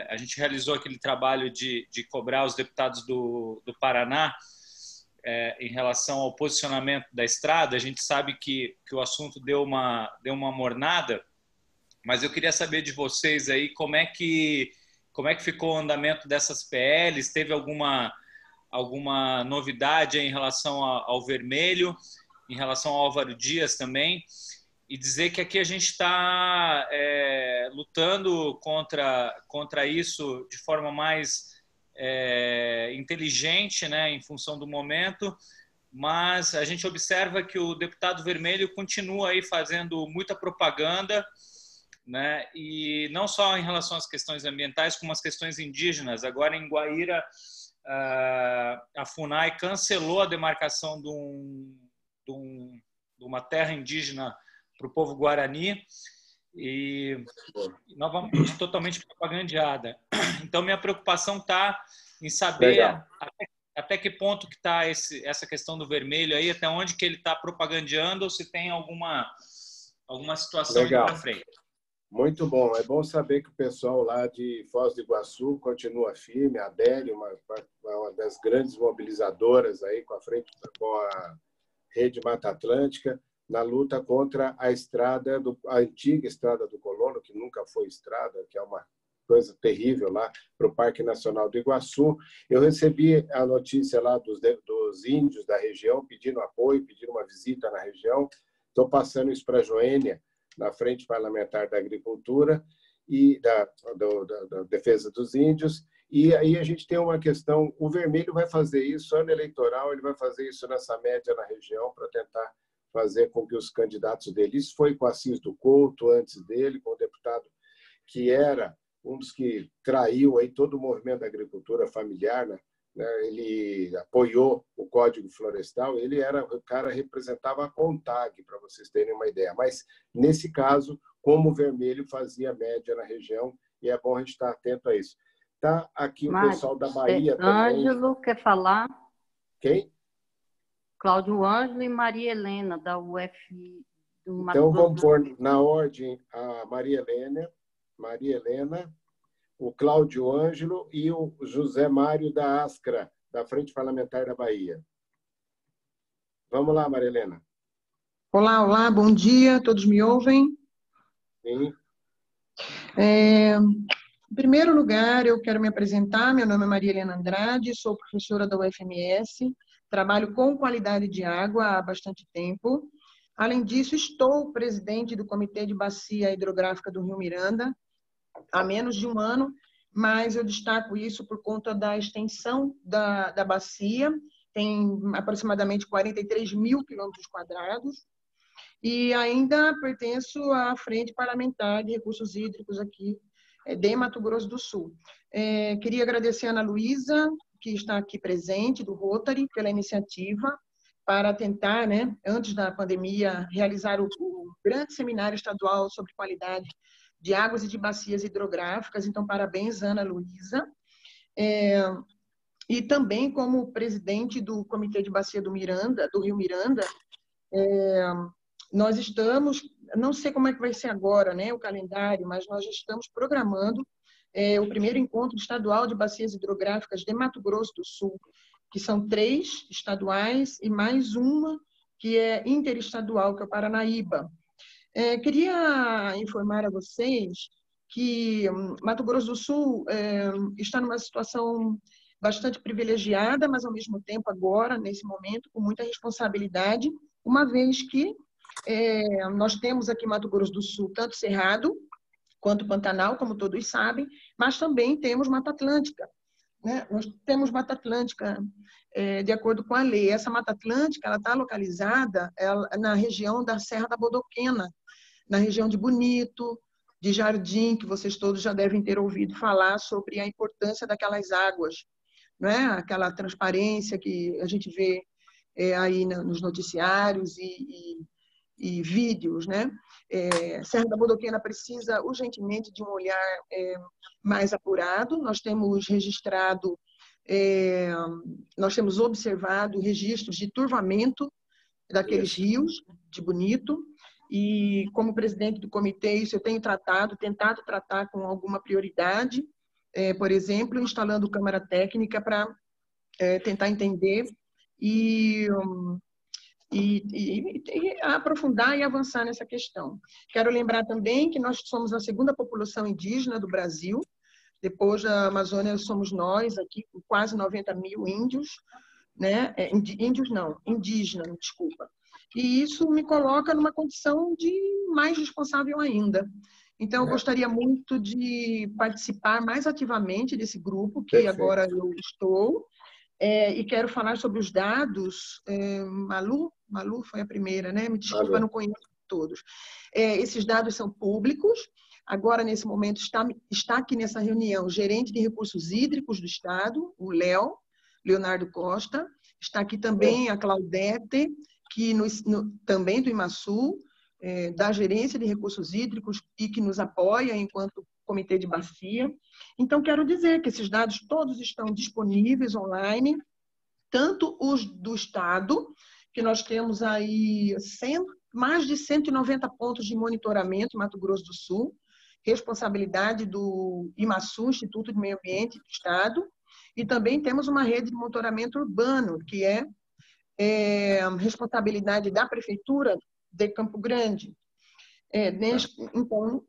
a gente realizou aquele trabalho de cobrar os deputados do Paraná em relação ao posicionamento da estrada. A gente sabe que o assunto deu uma mornada, mas eu queria saber de vocês aí como é que ficou o andamento dessas PLs, teve alguma novidade em relação ao Vermelho, em relação ao Álvaro Dias também, e dizer que aqui a gente está lutando contra isso de forma mais inteligente, né, em função do momento, mas a gente observa que o deputado Vermelho continua aí fazendo muita propaganda, né, e não só em relação às questões ambientais, como às questões indígenas. Agora, em Guaíra, a FUNAI cancelou a demarcação de uma terra indígena para o povo Guarani e novamente totalmente propagandeada. Então, minha preocupação está em saber até que ponto que está essa questão do Vermelho aí, até onde que ele está propagandeando, ou se tem alguma situação indo para frente. Muito bom. É bom saber que o pessoal lá de Foz do Iguaçu continua firme. A Adélia, uma das grandes mobilizadoras aí com a Rede Mata Atlântica, na luta contra a antiga Estrada do Colono, que nunca foi estrada, que é uma coisa terrível lá para o Parque Nacional do Iguaçu. Eu recebi a notícia lá dos índios da região pedindo apoio, pedindo uma visita na região. Estou passando isso para a Joênia, na Frente Parlamentar da Agricultura e da Defesa dos Índios. E aí a gente tem uma questão, o Vermelho vai fazer isso, ano eleitoral, ele vai fazer isso nessa média na região para tentar fazer com que os candidatos dele, isso foi com Assis do Couto, antes dele, com o deputado que era um dos que traiu aí todo o movimento da agricultura familiar, né? Ele apoiou o Código Florestal, ele era o cara representava a CONTAG, para vocês terem uma ideia. Mas, nesse caso, como o Vermelho fazia média na região, e é bom a gente estar atento a isso. Tá aqui o pessoal da Bahia também. Ângelo quer falar? Quem? Cláudio Ângelo e Maria Helena, da UF. Então, vamos pôr na ordem a Maria Helena, o Cláudio Ângelo e o José Mário da Ascra, da Frente Parlamentar da Bahia. Vamos lá, Maria Helena. Olá, bom dia, todos me ouvem? Sim. Em primeiro lugar, eu quero me apresentar, meu nome é Maria Helena Andrade, sou professora da UFMS, trabalho com qualidade de água há bastante tempo. Além disso, estou presidente do Comitê de Bacia Hidrográfica do Rio Miranda, há menos de um ano, mas eu destaco isso por conta da extensão da bacia, tem aproximadamente 43 mil quilômetros quadrados, e ainda pertenço à Frente Parlamentar de Recursos Hídricos aqui de Mato Grosso do Sul. Queria agradecer a Ana Luísa, que está aqui presente, do Rotary, pela iniciativa, para tentar, né, antes da pandemia, realizar o grande seminário estadual sobre qualidade de águas e de bacias hidrográficas. Então, parabéns, Ana Luísa. E também como presidente do Comitê de Bacia do Rio Miranda, nós estamos, não sei como é que vai ser agora, né, o calendário, mas nós já estamos programando o primeiro encontro estadual de bacias hidrográficas de Mato Grosso do Sul, que são 3 estaduais e mais uma que é interestadual, que é o Paranaíba. Queria informar a vocês que Mato Grosso do Sul está numa situação bastante privilegiada, mas ao mesmo tempo agora, nesse momento, com muita responsabilidade, uma vez que nós temos aqui em Mato Grosso do Sul tanto cerrado, quanto Pantanal, como todos sabem, mas também temos Mata Atlântica, né? Nós temos Mata Atlântica de acordo com a lei. Essa Mata Atlântica ela está localizada na região da Serra da Bodoquena, na região de Bonito, de Jardim, que vocês todos já devem ter ouvido falar sobre a importância daquelas águas, não é? Aquela transparência que a gente vê aí nos noticiários e vídeos, né? Serra da Bodoquena precisa urgentemente de um olhar mais apurado. Nós temos registrado, nós temos observado registros de turvamento daqueles rios de Bonito, e como presidente do comitê, isso eu tenho tentado tratar com alguma prioridade, por exemplo, instalando câmara técnica para tentar entender e aprofundar e avançar nessa questão. Quero lembrar também que nós somos a segunda população indígena do Brasil. Depois da Amazônia, somos nós aqui, com quase 90 mil índios, né? Indígenas, desculpa. E isso me coloca numa condição de mais responsável ainda. Então, eu gostaria muito de participar mais ativamente desse grupo, que Perfeito. Agora eu estou, e quero falar sobre os dados. Malu foi a primeira, né? Me desculpa, eu não conheço todos. Esses dados são públicos. Agora, nesse momento, está aqui nessa reunião o gerente de recursos hídricos do Estado, o Leonardo Costa. Está aqui também a Claudete, que também do IMASU, da Gerência de Recursos Hídricos, e que nos apoia enquanto Comitê de Bacia. Então, quero dizer que esses dados todos estão disponíveis online, tanto os do Estado, que nós temos aí mais de 190 pontos de monitoramento em Mato Grosso do Sul, responsabilidade do IMASU, Instituto de Meio Ambiente do Estado, e também temos uma rede de monitoramento urbano, que é responsabilidade da Prefeitura de Campo Grande. Então,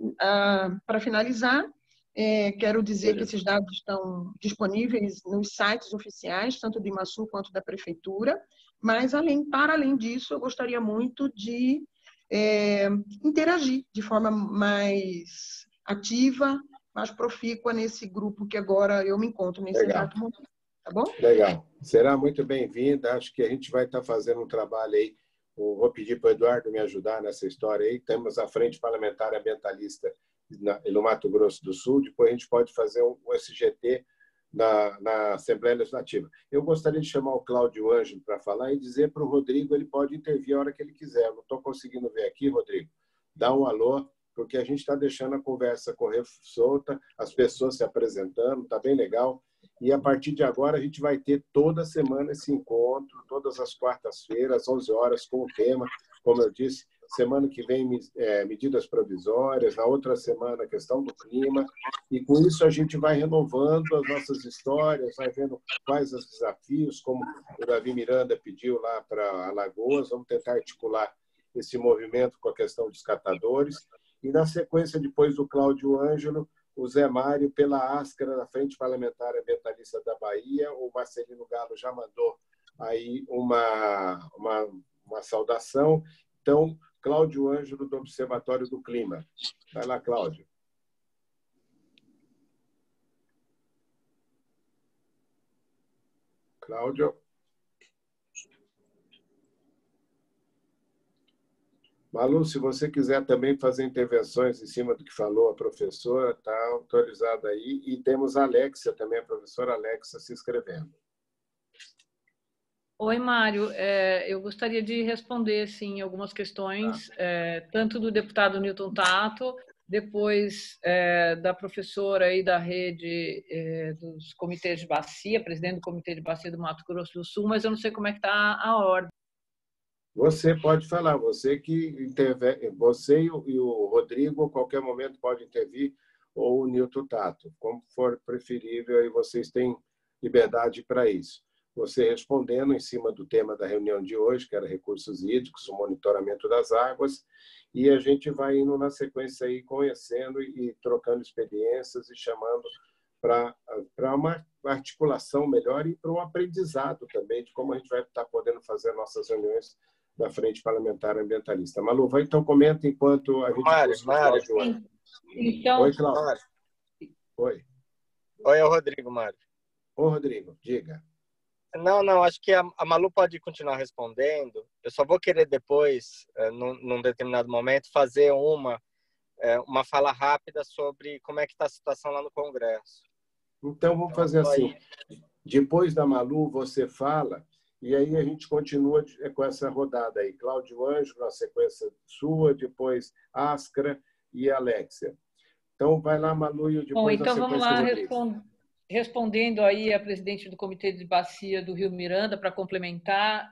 para finalizar, quero dizer que esses dados estão disponíveis nos sites oficiais, tanto do IMASU quanto da Prefeitura, mas, para além disso, eu gostaria muito de interagir de forma mais ativa, mais profícua nesse grupo que agora eu me encontro nesse exato momento. Tá bom? Legal. Será muito bem-vinda. Acho que a gente vai estar fazendo um trabalho aí. Vou pedir para o Eduardo me ajudar nessa história aí. Temos a Frente Parlamentar Ambientalista no Mato Grosso do Sul. Depois a gente pode fazer um SGT na Assembleia Legislativa. Eu gostaria de chamar o Cláudio Ângelo para falar e dizer para o Rodrigo, ele pode intervir a hora que ele quiser. Eu não estou conseguindo ver aqui, Rodrigo. Dá um alô, porque a gente está deixando a conversa correr solta, as pessoas se apresentando, está bem legal. E a partir de agora a gente vai ter toda semana esse encontro, todas as quartas-feiras, às 11 horas, com o tema, como eu disse, semana que vem medidas provisórias, na outra semana a questão do clima, e com isso a gente vai renovando as nossas histórias, vai vendo quais os desafios, como o Davi Miranda pediu lá para Alagoas, vamos tentar articular esse movimento com a questão dos catadores, e na sequência, depois do Cláudio Ângelo, o Zé Mário, pela Ascara, da Frente Parlamentar Ambientalista da Bahia. O Marcelino Galo já mandou aí uma saudação. Então, Cláudio Ângelo, do Observatório do Clima. Vai lá, Cláudio. Cláudio. Malu, se você quiser também fazer intervenções em cima do que falou a professora, está autorizada aí. E temos a Alexia também, a professora Alexia, se inscrevendo. Oi, Mário. Eu gostaria de responder, sim, algumas questões, tanto do deputado Newton Tato, depois da professora aí da rede dos comitês de bacia, presidente do Comitê de Bacia do Mato Grosso do Sul, mas eu não sei como é que está a ordem. Você pode falar, você que intervém, você e o Rodrigo, a qualquer momento pode intervir, ou o Newton Tato, como for preferível, e vocês têm liberdade para isso. Você respondendo em cima do tema da reunião de hoje, que era recursos hídricos, o monitoramento das águas, e a gente vai indo na sequência aí, conhecendo e trocando experiências e chamando para uma articulação melhor e para um aprendizado também de como a gente vai estar podendo fazer nossas reuniões da Frente Parlamentar Ambientalista. Malu, vai então comenta enquanto a gente... Mário, Então, Oi, Cláudio. Oi. Oi, é o Rodrigo, Mário. Ô, Rodrigo, diga. Não, acho que a Malu pode continuar respondendo. Eu só vou querer depois, num determinado momento, fazer uma fala rápida sobre como é que está a situação lá no Congresso. Então, vamos fazer assim. Depois da Malu, você fala, e aí a gente continua com essa rodada aí. Cláudio Ângelo, na sequência sua, depois Ascra e Alexia. Então, vai lá, Malu, e depois bom, então na vamos sequência lá, respondendo aí a presidente do Comitê de Bacia do Rio Miranda, para complementar,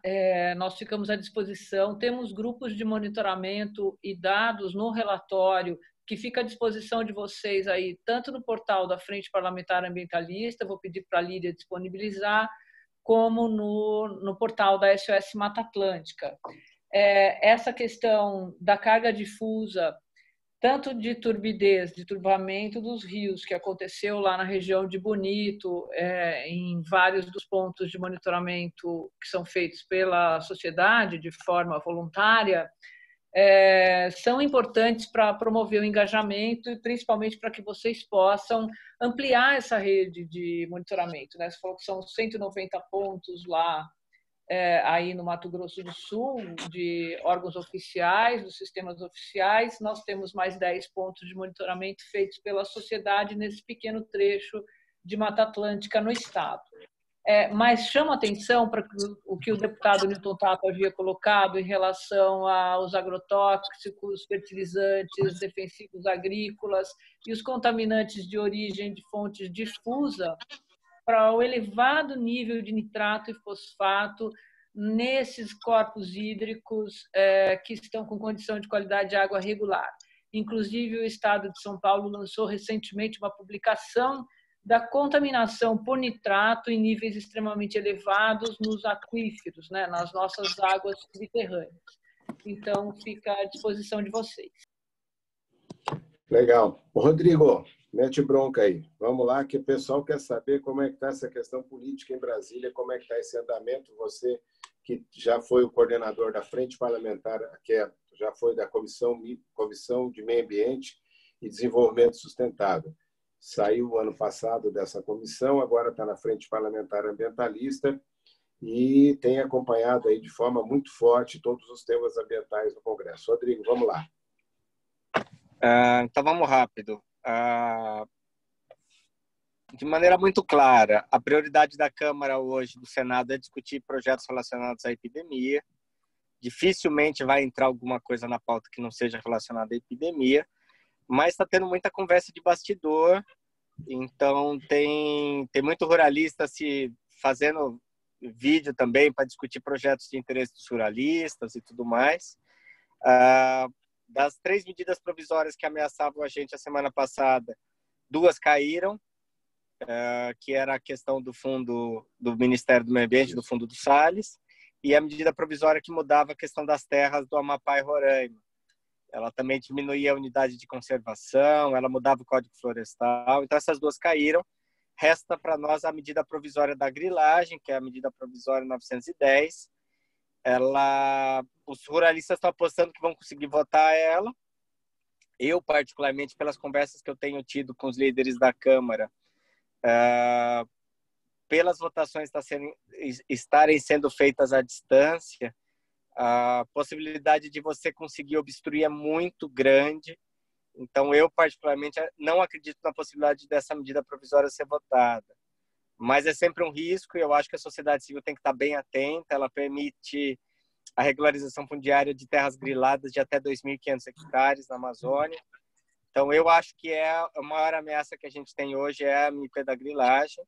nós ficamos à disposição, temos grupos de monitoramento e dados no relatório que fica à disposição de vocês aí, tanto no portal da Frente Parlamentar Ambientalista, vou pedir para a Lídia disponibilizar, como no portal da SOS Mata Atlântica. Essa questão da carga difusa, tanto de turbidez, de turbamento dos rios, que aconteceu lá na região de Bonito, em vários dos pontos de monitoramento que são feitos pela sociedade de forma voluntária, são importantes para promover o engajamento e principalmente para que vocês possam ampliar essa rede de monitoramento, né? Você falou que são 190 pontos lá aí no Mato Grosso do Sul, de órgãos oficiais, dos sistemas oficiais. Nós temos mais 10 pontos de monitoramento feitos pela sociedade nesse pequeno trecho de Mata Atlântica no estado. Mas chama atenção para o que o deputado Newton Tato havia colocado em relação aos agrotóxicos, fertilizantes, defensivos agrícolas e os contaminantes de origem de fontes difusa, para o elevado nível de nitrato e fosfato nesses corpos hídricos que estão com condição de qualidade de água regular. Inclusive, o Estado de São Paulo lançou recentemente uma publicação da contaminação por nitrato em níveis extremamente elevados nos aquíferos, né, nas nossas águas subterrâneas. Então, fica à disposição de vocês. Legal. Rodrigo, mete bronca aí. Vamos lá, que o pessoal quer saber como é que está essa questão política em Brasília, como é que está esse andamento. Você, que já foi o coordenador da Frente Parlamentar, que já foi da Comissão de Meio Ambiente e Desenvolvimento Sustentável. Saiu ano passado dessa comissão, agora está na Frente Parlamentar Ambientalista e tem acompanhado aí de forma muito forte todos os temas ambientais no Congresso. Rodrigo, vamos lá. Então, vamos rápido. De maneira muito clara, a prioridade da Câmara hoje, do Senado, é discutir projetos relacionados à epidemia. Dificilmente vai entrar alguma coisa na pauta que não seja relacionada à epidemia, mas está tendo muita conversa de bastidor. Então, tem muito ruralista se fazendo vídeo também para discutir projetos de interesse dos ruralistas e tudo mais. Das 3 medidas provisórias que ameaçavam a gente a semana passada, 2 caíram, que era a questão do fundo do Ministério do Meio Ambiente, do Fundo do Salles, e a medida provisória que mudava a questão das terras do Amapá e Roraima. Ela também diminuía a unidade de conservação, ela mudava o Código Florestal. Então, essas 2 caíram. Resta para nós a medida provisória da grilagem, que é a medida provisória 910. Os ruralistas estão apostando que vão conseguir votar ela. Eu, particularmente, pelas conversas que eu tenho tido com os líderes da Câmara, pelas votações estarem sendo feitas à distância, a possibilidade de você conseguir obstruir é muito grande. Então, eu, particularmente, não acredito na possibilidade dessa medida provisória ser votada. Mas é sempre um risco e eu acho que a sociedade civil tem que estar bem atenta. Ela permite a regularização fundiária de terras griladas de até 2.500 hectares na Amazônia. Então, eu acho que a maior ameaça que a gente tem hoje é a MP da grilagem.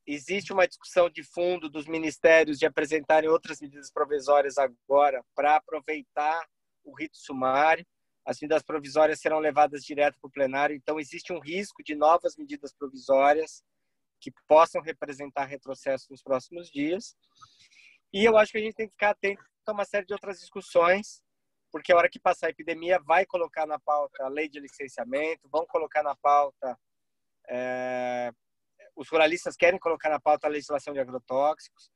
Existe uma discussão de fundo dos ministérios de apresentarem outras medidas provisórias agora para aproveitar o rito sumário. As medidas provisórias serão levadas direto para o plenário, então existe um risco de novas medidas provisórias que possam representar retrocesso nos próximos dias. E eu acho que a gente tem que ficar atento a uma série de outras discussões, porque a hora que passar a epidemia vai colocar na pauta a lei de licenciamento, vão colocar na pauta... Os ruralistas querem colocar na pauta a legislação de agrotóxicos.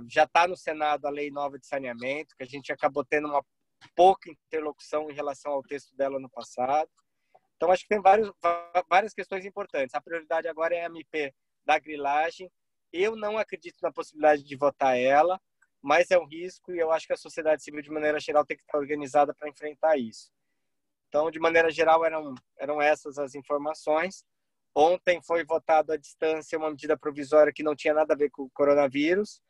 Já está no Senado a lei nova de saneamento, que a gente acabou tendo pouca interlocução em relação ao texto dela no passado. Então, acho que tem várias questões importantes. A prioridade agora é a MP da grilagem. Eu não acredito na possibilidade de votar ela, mas é um risco e eu acho que a sociedade civil, de maneira geral, tem que estar organizada para enfrentar isso. Então, de maneira geral, eram essas as informações. Ontem foi votado à distância uma medida provisória que não tinha nada a ver com o coronavírus,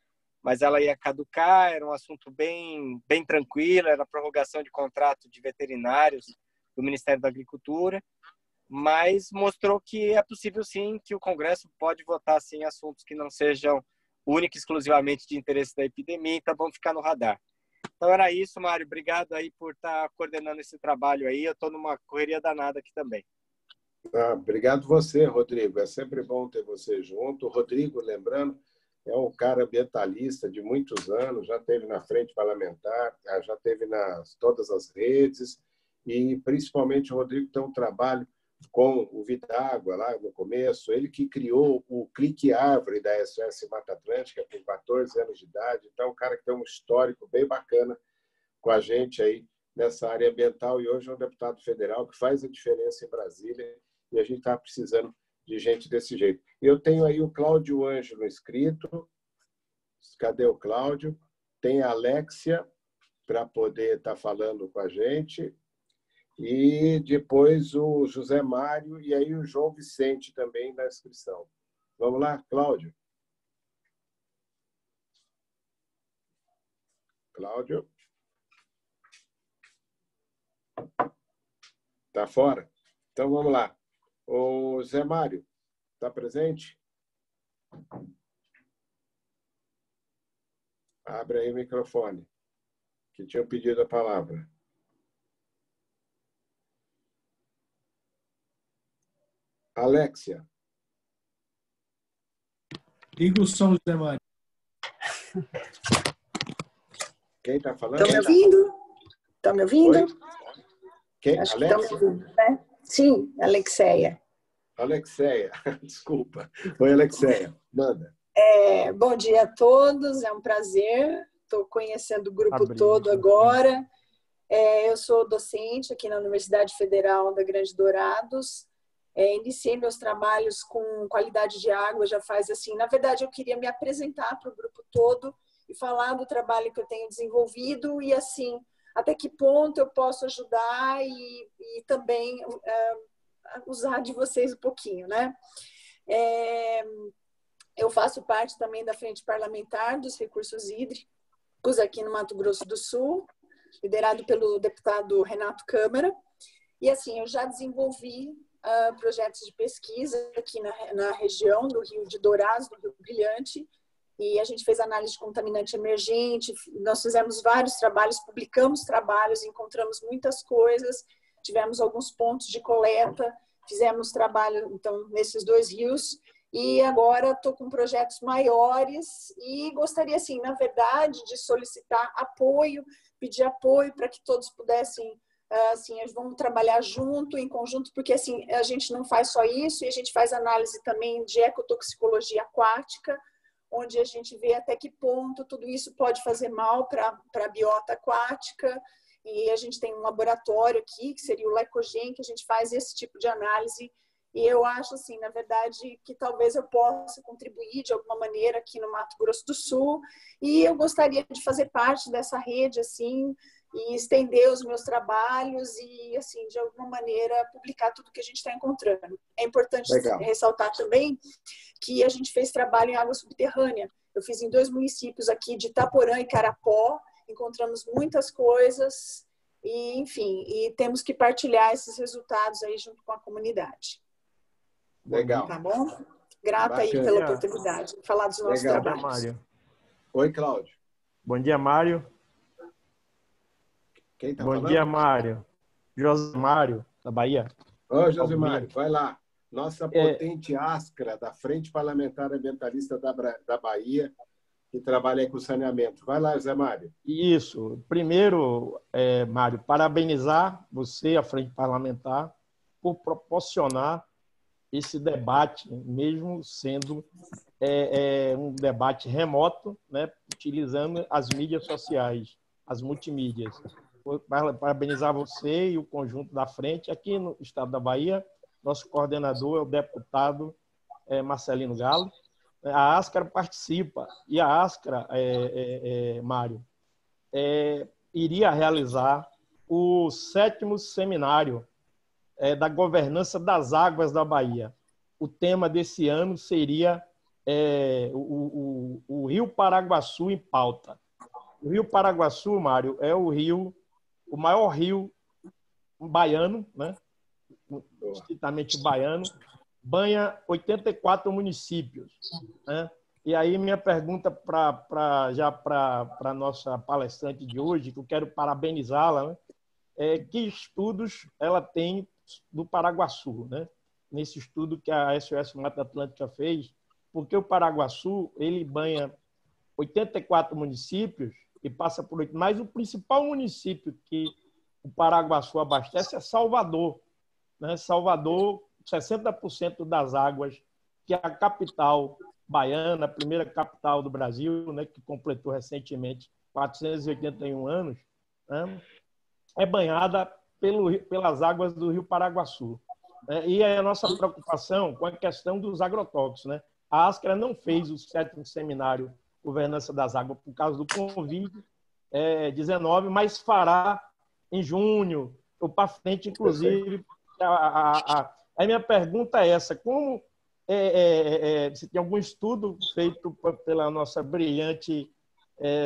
mas ela ia caducar, era um assunto bem tranquilo, era a prorrogação de contrato de veterinários do Ministério da Agricultura, mas mostrou que é possível sim, que o Congresso pode votar sim assuntos que não sejam única e exclusivamente de interesse da epidemia, então vamos ficar no radar. Então era isso, Mário, obrigado aí por estar coordenando esse trabalho aí, eu estou numa correria danada aqui também. Obrigado você, Rodrigo, é sempre bom ter você junto. O Rodrigo, lembrando, é um cara ambientalista de muitos anos, já esteve na frente parlamentar, já esteve nas todas as redes, e principalmente o Rodrigo tem um trabalho com o Vidágua lá no começo, ele que criou o Clique Árvore da SOS Mata Atlântica com 14 anos de idade, então é um cara que tem um histórico bem bacana com a gente aí nessa área ambiental e hoje é um deputado federal que faz a diferença em Brasília e a gente está precisando de gente desse jeito. Eu tenho aí o Cláudio Ângelo inscrito, cadê o Cláudio? Tem a Alexia para poder estar falando com a gente, e depois o José Mário e aí o João Vicente também na inscrição. Vamos lá, Cláudio. Cláudio. Está fora? Então vamos lá. O Zé Mário, está presente? Abre aí o microfone, que tinha pedido a palavra. Alexia. Liga o som, Zé Mário. Quem está falando? Estão me ouvindo? Estão me ouvindo? Oi? Quem? Acho que Alexia? estão me ouvindo, né? Sim, Alexeia. Alexeia, desculpa. Oi, Alexeia, manda. Bom dia a todos, é um prazer. Estou conhecendo o grupo todo agora. Eu sou docente aqui na Universidade Federal da Grande Dourados. Iniciei meus trabalhos com qualidade de água já faz assim. Na verdade, eu queria me apresentar para o grupo todo e falar do trabalho que eu tenho desenvolvido e assim, até que ponto eu posso ajudar e também usar de vocês um pouquinho, né? Eu faço parte também da Frente Parlamentar dos Recursos Hídricos aqui no Mato Grosso do Sul, liderado pelo deputado Renato Câmara. E assim, eu já desenvolvi projetos de pesquisa aqui na região do Rio de Dourados, do Rio Brilhante, e a gente fez análise de contaminante emergente, nós fizemos vários trabalhos, publicamos trabalhos, encontramos muitas coisas, tivemos alguns pontos de coleta, fizemos trabalho então nesses 2 rios, e agora estou com projetos maiores e gostaria, assim, na verdade, de solicitar apoio, pedir apoio para que todos pudessem assim, vamos trabalhar junto, em conjunto, porque assim, a gente não faz só isso, e a gente faz análise também de ecotoxicologia aquática, onde a gente vê até que ponto tudo isso pode fazer mal para a biota aquática, e a gente tem um laboratório aqui, que seria o Lecogen, que a gente faz esse tipo de análise, e eu acho, assim, na verdade, que talvez eu possa contribuir de alguma maneira aqui no Mato Grosso do Sul, e eu gostaria de fazer parte dessa rede, assim, e estender os meus trabalhos e, assim, de alguma maneira, publicar tudo que a gente está encontrando. É importante ressaltar também que a gente fez trabalho em água subterrânea. Eu fiz em 2 municípios aqui de Itaporã e Carapó, encontramos muitas coisas e, enfim, e temos que partilhar esses resultados aí junto com a comunidade. Legal. Tá bom? Grata aí pela oportunidade de falar dos nossos trabalhos. Mário. Oi, Cláudio. Bom dia, Mário. Quem tá Bom falando? dia, Mário. José Mário, da Bahia. Ô, José Mário, vai lá. Nossa potente Ascra, da Frente Parlamentar Ambientalista da Bahia, que trabalha com saneamento. Vai lá, José Mário. Isso. Primeiro, Mário, parabenizar você, a Frente Parlamentar, por proporcionar esse debate, mesmo sendo um debate remoto, né, utilizando as mídias sociais, as multimídias. parabenizar você e o conjunto da frente aqui no estado da Bahia. Nosso coordenador é o deputado Marcelino Galo. A Ascra participa e a Ascra, Mário, iria realizar o 7º seminário da governança das águas da Bahia. O tema desse ano seria o Rio Paraguaçu em pauta. O Rio Paraguaçu, Mário, é o maior rio baiano, né? Estritamente baiano, banha 84 municípios, né? E aí minha pergunta para a nossa palestrante de hoje, que eu quero parabenizá-la, né? Que estudos ela tem do Paraguaçu, né? Nesse estudo que a SOS Mata Atlântica fez, porque o Paraguaçu ele banha 84 municípios e passa por 8, mas o principal município que o Paraguaçu abastece é Salvador, né? Salvador, 60% das águas que a capital baiana, a primeira capital do Brasil, né, que completou recentemente 481 anos, né, é banhada pelas águas do Rio Paraguaçu. E a nossa preocupação com a questão dos agrotóxicos, né? A Ascra não fez o 7º seminário Governança das Águas por causa do Covid-19, mas fará em junho, ou para frente, inclusive. A minha pergunta é essa: como se tem algum estudo feito pela nossa brilhante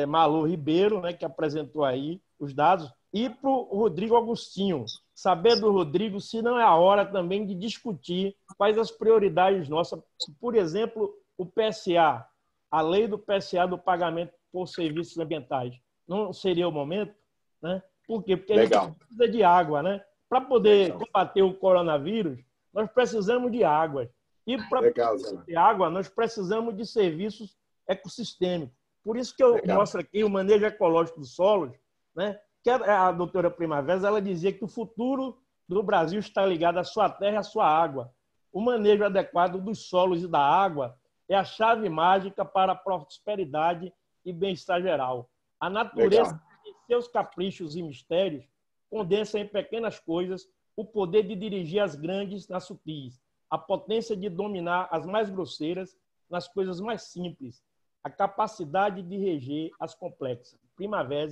Malu Ribeiro, né, que apresentou aí os dados, e para o Rodrigo Agostinho, saber do Rodrigo se não é a hora também de discutir quais as prioridades nossas, por exemplo, o PSA, a lei do PSA do pagamento por serviços ambientais. Não seria o momento, né? Por quê? Porque a gente precisa de água, né? Para poder combater o coronavírus, nós precisamos de água. E para ter água, nós precisamos de serviços ecossistêmicos. Por isso que eu mostro aqui o manejo ecológico dos solos, né? Que a doutora Primavera, ela dizia que o futuro do Brasil está ligado à sua terra e à sua água. O manejo adequado dos solos e da água é a chave mágica para a prosperidade e bem-estar geral. A natureza, em seus caprichos e mistérios, condensa em pequenas coisas o poder de dirigir as grandes nas sutis, a potência de dominar as mais grosseiras nas coisas mais simples, a capacidade de reger as complexas. Primavera,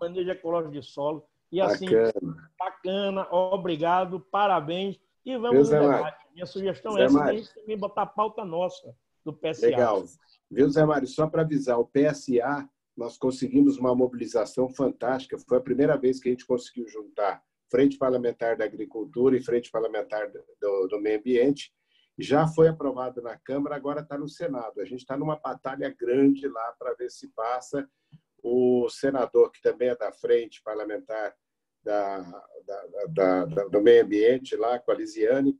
manejo ecológico de solo. E assim, bacana, obrigado, parabéns. E vamos no debate. Minha sugestão é essa, a gente também botar a pauta nossa do PSA. Legal. Viu, Zé Mário? Só para avisar, o PSA, nós conseguimos uma mobilização fantástica. Foi a primeira vez que a gente conseguiu juntar Frente Parlamentar da Agricultura e Frente Parlamentar do Meio Ambiente. Já foi aprovado na Câmara, agora está no Senado. A gente está numa batalha grande lá para ver se passa. O senador, que também é da Frente Parlamentar do Meio Ambiente, lá com a Lisiane,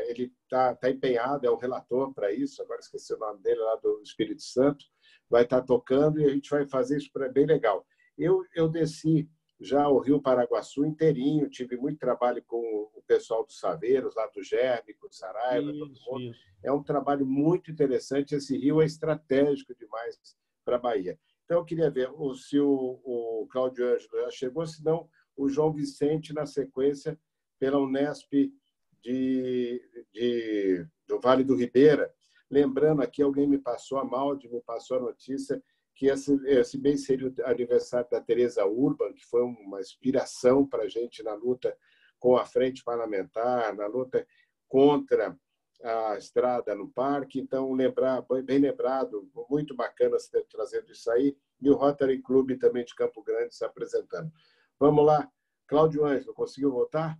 ele está empenhado, é o relator para isso, agora esqueci o nome dele, lá do Espírito Santo, vai estar tocando e a gente vai fazer isso bem legal. Eu desci já o Rio Paraguaçu inteirinho, tive muito trabalho com o pessoal dos Saveiros, lá do Germe, com o Saraiva, todo mundo. Isso. É um trabalho muito interessante, esse rio é estratégico demais para a Bahia. Então, eu queria ver se o Cláudio Ângelo já chegou, se não, o João Vicente, na sequência, pela Unesp do Vale do Ribeira. Lembrando aqui, alguém me passou a notícia que esse mês seria o aniversário da Tereza Urban, que foi uma inspiração para a gente na luta com a Frente Parlamentar, na luta contra a estrada no parque. Então, bem lembrado, muito bacana você ter trazendo isso aí. E o Rotary Club também de Campo Grande se apresentando. Vamos lá. Cláudio Ângelo, conseguiu voltar?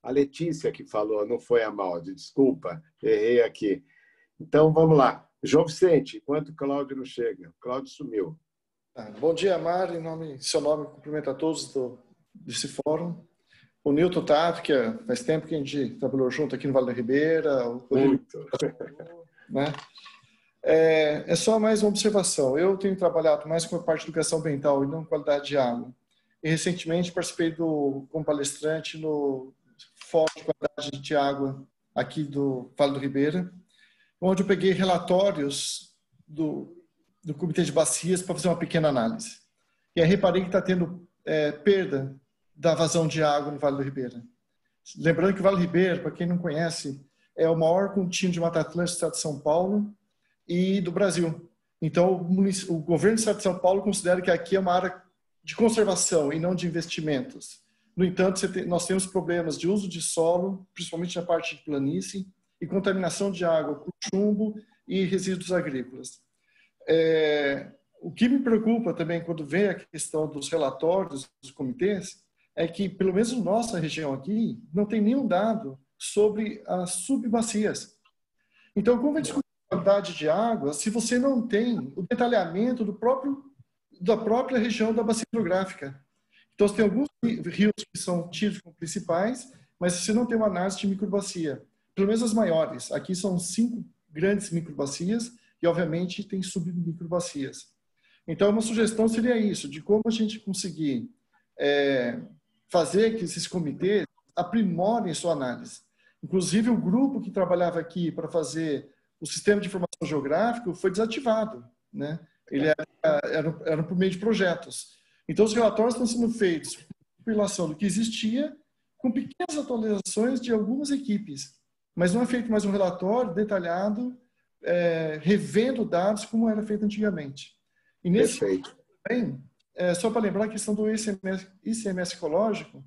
A Letícia que falou, não foi a Maldi, desculpa, errei aqui. Então, vamos lá. João Vicente, enquanto o Cláudio não chega. O Cláudio sumiu. Bom dia, Mari. Em seu nome, cumprimento a todos desse fórum. O Nilton Tato, que faz tempo que a gente trabalhou junto aqui no Vale da Ribeira. Muito. Né? É só mais uma observação. Eu tenho trabalhado mais com a parte de educação ambiental e não qualidade de água. E recentemente participei como palestrante no Fórum de Qualidade de Água aqui do Vale do Ribeira, onde eu peguei relatórios do Comitê de Bacias para fazer uma pequena análise. E aí reparei que está tendo perda da vazão de água no Vale do Ribeira. Lembrando que o Vale do Ribeira, para quem não conhece, é o maior contínuo de Mata Atlântica do estado de São Paulo e do Brasil. Então, o governo do estado de São Paulo considera que aqui é uma área de conservação e não de investimentos. No entanto, nós temos problemas de uso de solo, principalmente na parte de planície, e contaminação de água por chumbo e resíduos agrícolas. O que me preocupa também quando vem a questão dos relatórios dos comitês é que, pelo menos na nossa região aqui, não tem nenhum dado sobre as subbacias. Então, como vai discutir a qualidade de água se você não tem o detalhamento da própria região da bacia hidrográfica? Então, você tem alguns rios que são tidos como principais, mas você não tem uma análise de microbacia. Pelo menos as maiores. Aqui são 5 grandes microbacias e, obviamente, tem submicrobacias. Então, uma sugestão seria isso, de como a gente conseguir fazer que esses comitês aprimorem sua análise. Inclusive, o grupo que trabalhava aqui para fazer o sistema de informação geográfico foi desativado, né? Ele era por meio de projetos. Então, os relatórios estão sendo feitos com compilação do que existia, com pequenas atualizações de algumas equipes. Mas não é feito mais um relatório detalhado, revendo dados como era feito antigamente. E nesse também, só para lembrar a questão do ICMS ecológico,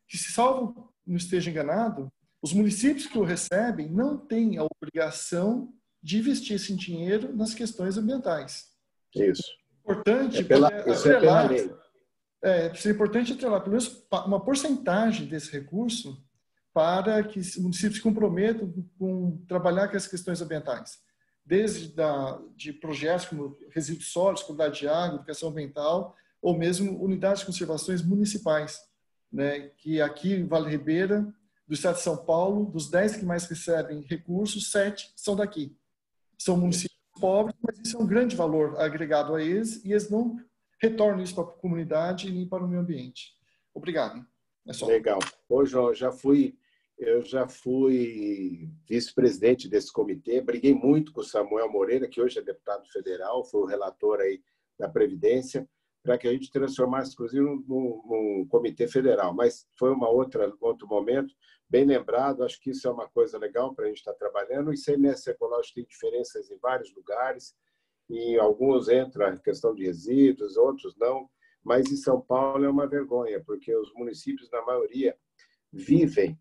que, se salvo não esteja enganado, os municípios que o recebem não têm a obrigação de investir esse dinheiro nas questões ambientais. Isso. Importante Isso é pela lei. É importante atrelar pelo menos uma porcentagem desse recurso para que os municípios se comprometam com trabalhar com as questões ambientais, desde de projetos como resíduos sólidos, qualidade de água, educação ambiental, ou mesmo unidades de conservações municipais, né? Que aqui em Vale do Ribeira, do estado de São Paulo, dos 10 que mais recebem recursos, 7 são daqui. São municípios pobres, mas isso é um grande valor agregado a eles, e eles não retornam isso para a comunidade nem para o meio ambiente. Obrigado. É só. Legal. Hoje eu já fui vice-presidente desse comitê, briguei muito com o Samuel Moreira, que hoje é deputado federal, foi o relator aí da Previdência, para que a gente transformasse, inclusive, num comitê federal. Mas foi outro momento, bem lembrado, acho que isso é uma coisa legal para a gente estar trabalhando. O ICMS ecológico tem diferenças em vários lugares, e alguns entram a questão de resíduos, outros não, mas em São Paulo é uma vergonha, porque os municípios, na maioria, vivem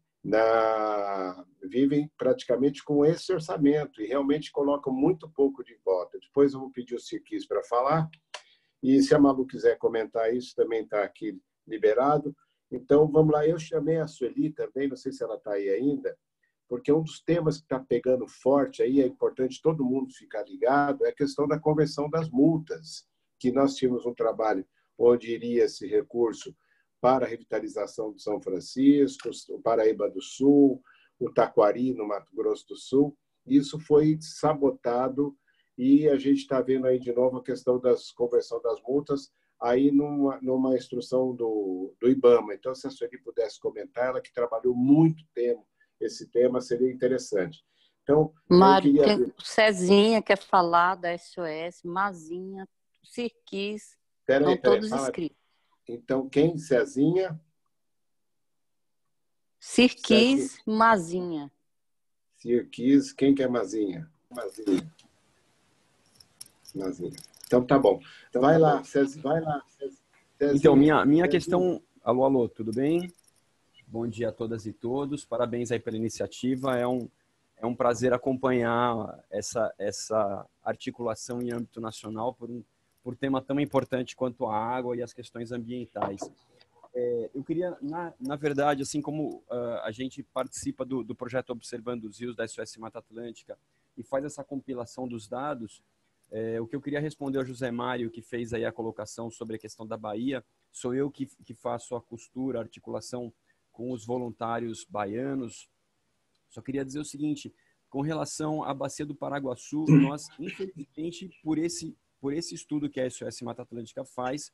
praticamente com esse orçamento e realmente colocam muito pouco de volta. Depois eu vou pedir o Sirquis para falar, e se a Malu quiser comentar isso, também está aqui liberado. Então, vamos lá. Eu chamei a Sueli também, não sei se ela está aí ainda, porque um dos temas que está pegando forte aí, é importante todo mundo ficar ligado, é a questão da conversão das multas, que nós tínhamos um trabalho onde iria esse recurso para a revitalização de São Francisco, o Paraíba do Sul, o Taquari, no Mato Grosso do Sul. Isso foi sabotado e a gente está vendo aí de novo a questão da conversão das multas aí numa instrução do IBAMA. Então, se a Sueli pudesse comentar, ela que trabalhou muito tempo esse tema, seria interessante. Então, Mário, o Cezinha quer falar da SOS, Mazinha, Sirquis, estão todos inscritos. Então, quem? Cezinha? Sirquis, Mazinha. Sirquis, quem que é Mazinha? Mazinha. Então, tá bom. Então, vai lá, Cezinha. Então, minha questão... Alô, tudo bem? Bom dia a todas e todos. Parabéns aí pela iniciativa. É um prazer acompanhar essa articulação em âmbito nacional por tema tão importante quanto a água e as questões ambientais. Eu queria, na verdade, assim como a gente participa do projeto Observando os Rios da SOS Mata Atlântica e faz essa compilação dos dados, o que eu queria responder ao José Mário, que fez aí a colocação sobre a questão da Bahia, sou eu que faço a costura, a articulação com os voluntários baianos. Só queria dizer o seguinte, com relação à Bacia do Paraguaçu, nós, infelizmente, por esse estudo que a SOS Mata Atlântica faz,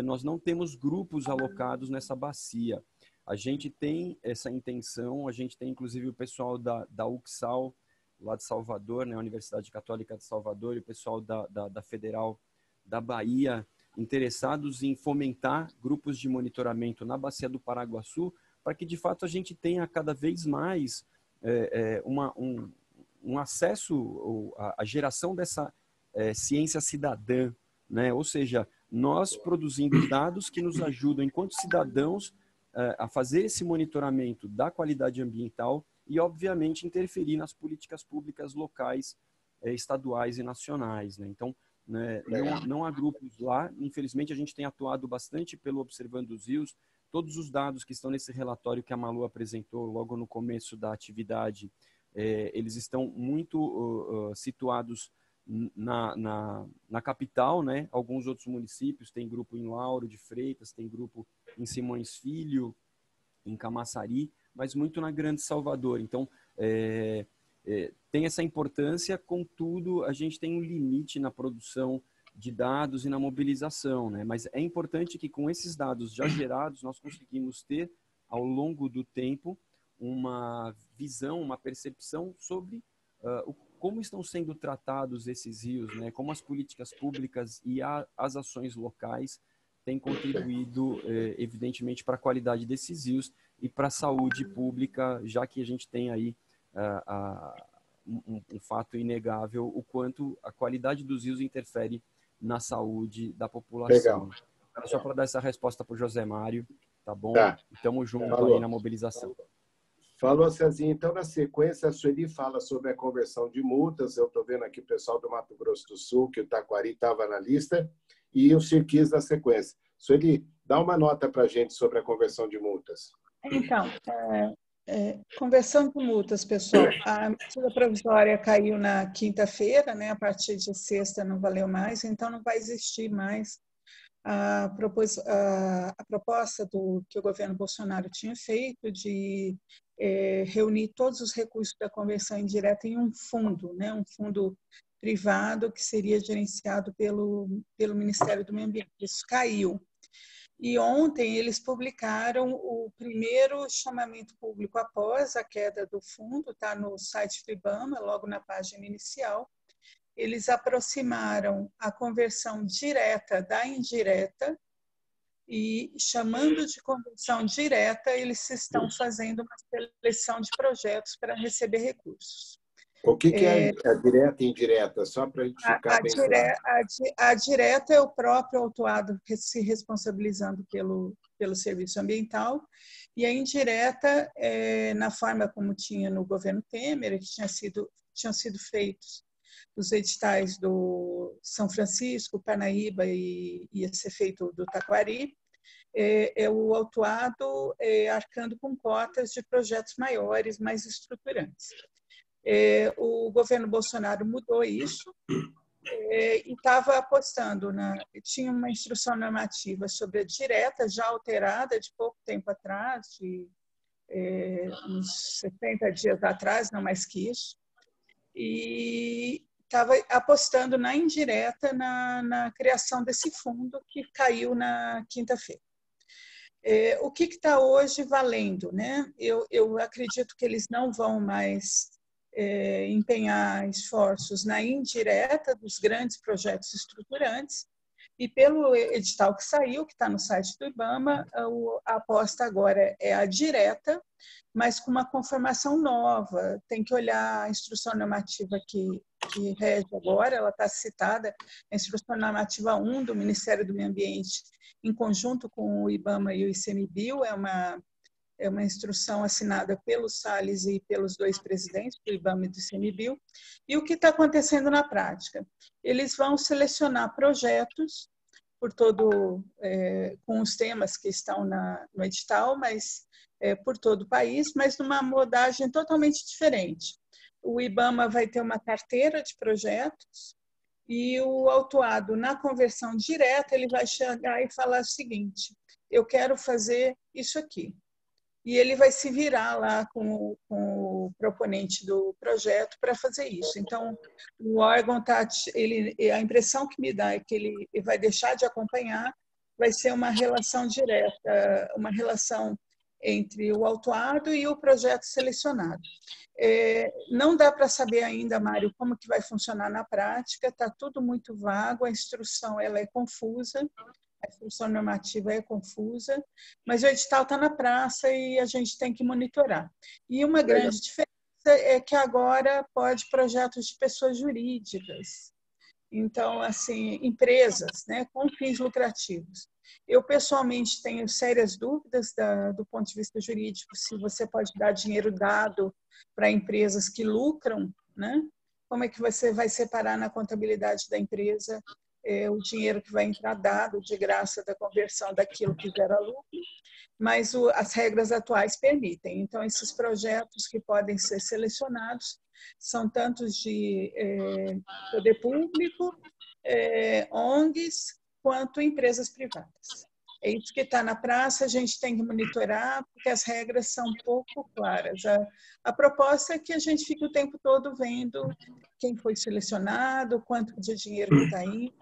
nós não temos grupos alocados nessa bacia. A gente tem essa intenção, a gente tem inclusive o pessoal da UCSAL, lá de Salvador, né, a Universidade Católica de Salvador, e o pessoal da Federal da Bahia, interessados em fomentar grupos de monitoramento na Bacia do Paraguaçu, para que, de fato, a gente tenha cada vez mais um acesso à geração dessa ciência cidadã, né? Ou seja, nós produzindo dados que nos ajudam, enquanto cidadãos, a fazer esse monitoramento da qualidade ambiental e, obviamente, interferir nas políticas públicas locais, estaduais e nacionais, né? Então, né, não há grupos lá. Infelizmente, a gente tem atuado bastante pelo Observando os Rios. Todos os dados que estão nesse relatório que a Malu apresentou logo no começo da atividade, eles estão muito situados na capital, né? Alguns outros municípios, tem grupo em Lauro de Freitas, tem grupo em Simões Filho, em Camaçari, mas muito na Grande Salvador. Então, tem essa importância, contudo, a gente tem um limite na produção de dados e na mobilização, né? Mas é importante que com esses dados já gerados, nós conseguimos ter, ao longo do tempo, uma visão, uma percepção sobre como estão sendo tratados esses rios, né? Como as políticas públicas e as ações locais têm contribuído, evidentemente, para a qualidade desses rios e para a saúde pública, já que a gente tem aí um fato inegável, o quanto a qualidade dos rios interfere na saúde da população. Legal. Só para dar essa resposta para o José Mário, tá bom? Tá. Estamos juntos aí na mobilização. Falou, Cezinha. Então, na sequência, a Sueli fala sobre a conversão de multas. Eu estou vendo aqui o pessoal do Mato Grosso do Sul, que o Taquari estava na lista, e o Sirquis na sequência. Sueli, dá uma nota para a gente sobre a conversão de multas. Então, conversão de multas, pessoal. A medida provisória caiu na quinta-feira, né? A partir de sexta não valeu mais, então não vai existir mais a proposta que o governo Bolsonaro tinha feito de reunir todos os recursos da conversão indireta em um fundo, né? Um fundo privado que seria gerenciado pelo Ministério do Meio Ambiente. Isso caiu. E ontem eles publicaram o primeiro chamamento público após a queda do fundo, está no site do IBAMA, logo na página inicial. Eles aproximaram a conversão direta da indireta e, chamando de conversão direta, eles estão fazendo uma seleção de projetos para receber recursos. O que é a direta e indireta? Só para a gente ficar bem claro. A direta é o próprio autuado se responsabilizando pelo serviço ambiental, e a indireta, na forma como tinha no governo Temer, que tinham sido feitos os editais do São Francisco, Parnaíba e ia ser feito do Taquari, o autuado arcando com cotas de projetos maiores, mais estruturantes. O governo Bolsonaro mudou isso e estava apostando tinha uma instrução normativa sobre a direta já alterada de pouco tempo atrás, de uns 70 dias atrás, não mais que isso, e estava apostando na indireta na criação desse fundo que caiu na quinta-feira. O que está hoje valendo, né? Eu acredito que eles não vão mais empenhar esforços na indireta dos grandes projetos estruturantes, e pelo edital que saiu, que está no site do IBAMA, a aposta agora é a direta, mas com uma conformação nova. Tem que olhar a instrução normativa que rege agora, ela está citada, a instrução normativa 1 do Ministério do Meio Ambiente, em conjunto com o IBAMA e o ICMBio, é uma instrução assinada pelo Salles e pelos dois presidentes, do IBAMA e do ICMBio. E o que está acontecendo na prática? Eles vão selecionar projetos com os temas que estão no edital, mas por todo o país, mas numa modagem totalmente diferente. O IBAMA vai ter uma carteira de projetos e o autuado, na conversão direta, ele vai chegar e falar o seguinte: eu quero fazer isso aqui. E ele vai se virar lá com o proponente do projeto para fazer isso. Então, o órgão a impressão que me dá é que ele vai deixar de acompanhar, vai ser uma relação direta, uma relação entre o autuado e o projeto selecionado. Não dá para saber ainda, Mário, como que vai funcionar na prática, está tudo muito vago, a instrução ela é confusa, a instrução normativa é confusa, mas o edital está na praça e a gente tem que monitorar. E uma grande diferença é que agora pode projetos de pessoas jurídicas, então, assim, empresas, né, com fins lucrativos. Eu, pessoalmente, tenho sérias dúvidas do ponto de vista jurídico se você pode dar dinheiro dado para empresas que lucram, né? Como é que você vai separar na contabilidade da empresa o dinheiro que vai entrar dado de graça da conversão daquilo que gera lucro, mas as regras atuais permitem. Então, esses projetos que podem ser selecionados são tantos de poder público, ONGs, quanto empresas privadas. É isso que está na praça, a gente tem que monitorar, porque as regras são pouco claras. A proposta é que a gente fique o tempo todo vendo quem foi selecionado, quanto de dinheiro que está indo,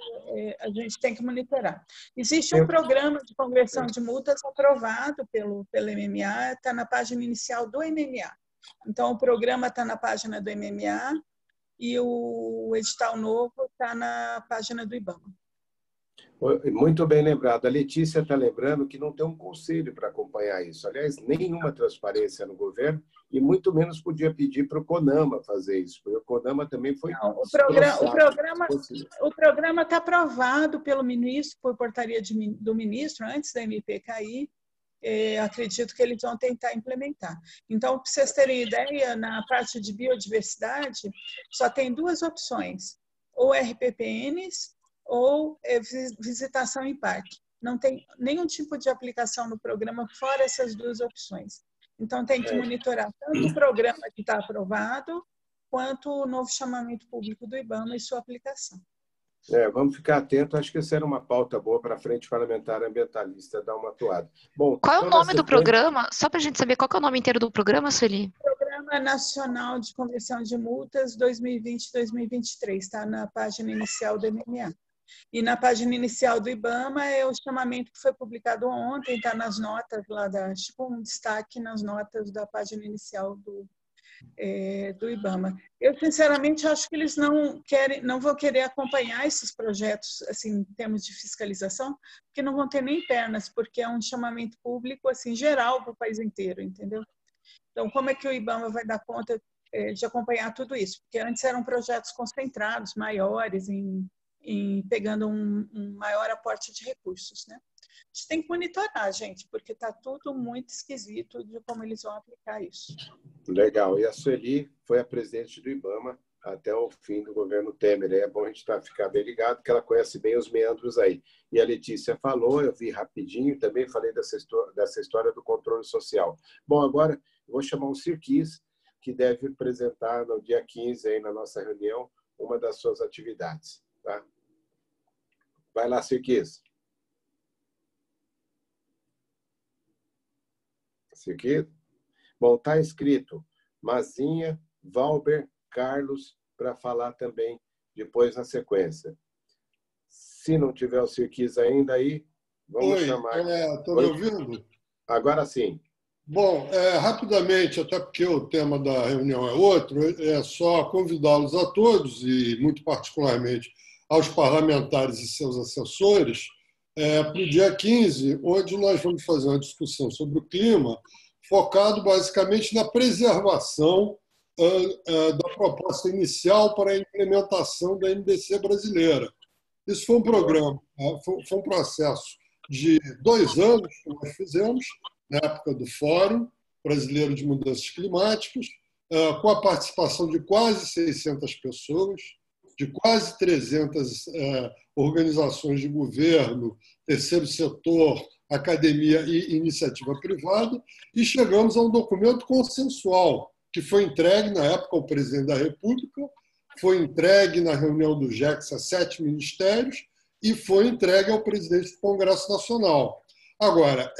a gente tem que monitorar. Existe um programa de conversão de multas aprovado pelo MMA, está na página inicial do MMA. Então, o programa está na página do MMA e o edital novo está na página do IBAMA. Muito bem lembrado. A Letícia está lembrando que não tem um conselho para acompanhar isso. Aliás, nenhuma transparência no governo e muito menos podia pedir para o CONAMA fazer isso, porque o CONAMA também foi... Não, o programa está aprovado pelo ministro, por portaria do ministro, antes da MP cair. Acredito que eles vão tentar implementar. Então, para vocês terem ideia, na parte de biodiversidade, só tem duas opções, ou RPPNs ou visitação em parque. Não tem nenhum tipo de aplicação no programa fora essas duas opções. Então, tem que monitorar tanto o programa que está aprovado, quanto o novo chamamento público do IBAMA e sua aplicação. Vamos ficar atentos, acho que essa era uma pauta boa para a Frente Parlamentar Ambientalista dar uma atuada. Bom, qual é o nome do programa? Só para a gente saber qual é o nome inteiro do programa, Sueli? Programa Nacional de Conversão de Multas 2020-2023, está na página inicial do MMA. E na página inicial do IBAMA é o chamamento que foi publicado ontem, está nas notas lá, tipo um destaque nas notas da página inicial do IBAMA. Eu, sinceramente, acho que eles não vão querer acompanhar esses projetos assim, em termos de fiscalização, porque não vão ter nem pernas, porque é um chamamento público assim, geral para o país inteiro, entendeu? Então, como é que o IBAMA vai dar conta de acompanhar tudo isso? Porque antes eram projetos concentrados, maiores, pegando um maior aporte de recursos, né? A gente tem que monitorar, gente, porque está tudo muito esquisito de como eles vão aplicar isso. Legal. E a Sueli foi a presidente do IBAMA até o fim do governo Temer. É bom a gente ficar bem ligado, que ela conhece bem os meandros aí. E a Letícia falou, eu vi rapidinho, também falei dessa história do controle social. Bom, agora eu vou chamar o Sirquis, que deve apresentar no dia 15, aí na nossa reunião, uma das suas atividades. Tá? Vai lá, Sirquis. Sirquis? Bom, está escrito Mazinha, Valber, Carlos, para falar também depois na sequência. Se não tiver o Sirquis ainda aí, vamos chamar. Estão me ouvindo? Agora sim. Bom, rapidamente, até porque o tema da reunião é outro, é só convidá-los a todos, e muito particularmente aos parlamentares e seus assessores, para o dia 15, onde nós vamos fazer uma discussão sobre o clima, focado basicamente na preservação da proposta inicial para a implementação da NDC brasileira. Isso foi um programa, foi um processo de 2 anos que nós fizemos, na época do Fórum Brasileiro de Mudanças Climáticas, com a participação de quase 600 pessoas, de quase 300 organizações de governo, terceiro setor, academia e iniciativa privada, e chegamos a um documento consensual, que foi entregue, na época, ao presidente da República, foi entregue na reunião do GECS a 7 ministérios e foi entregue ao presidente do Congresso Nacional. Agora,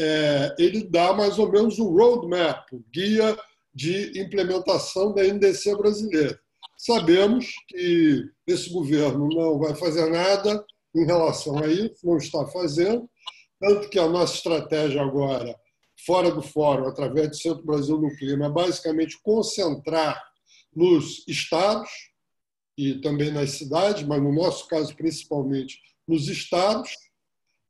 ele dá mais ou menos o roadmap, o guia de implementação da NDC brasileira. Sabemos que esse governo não vai fazer nada em relação a isso, não está fazendo, tanto que a nossa estratégia agora fora do fórum, através do Centro Brasil no Clima, é basicamente concentrar nos estados e também nas cidades, mas no nosso caso, principalmente nos estados.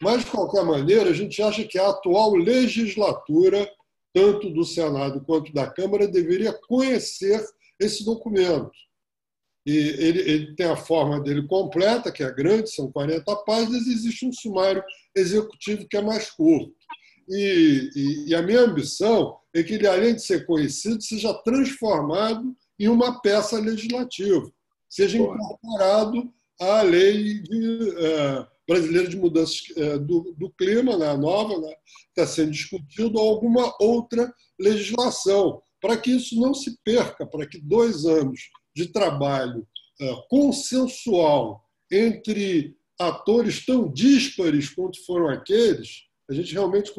Mas, de qualquer maneira, a gente acha que a atual legislatura, tanto do Senado quanto da Câmara, deveria conhecer esse documento. E ele tem a forma dele completa, que é grande, são 40 páginas, e existe um sumário executivo que é mais curto. E a minha ambição é que ele, além de ser conhecido, seja transformado em uma peça legislativa, seja incorporado à lei brasileira de mudanças do clima, a nova, né, que está sendo discutido, ou alguma outra legislação, para que isso não se perca, para que 2 anos de trabalho consensual entre atores tão díspares quanto foram aqueles, a gente realmente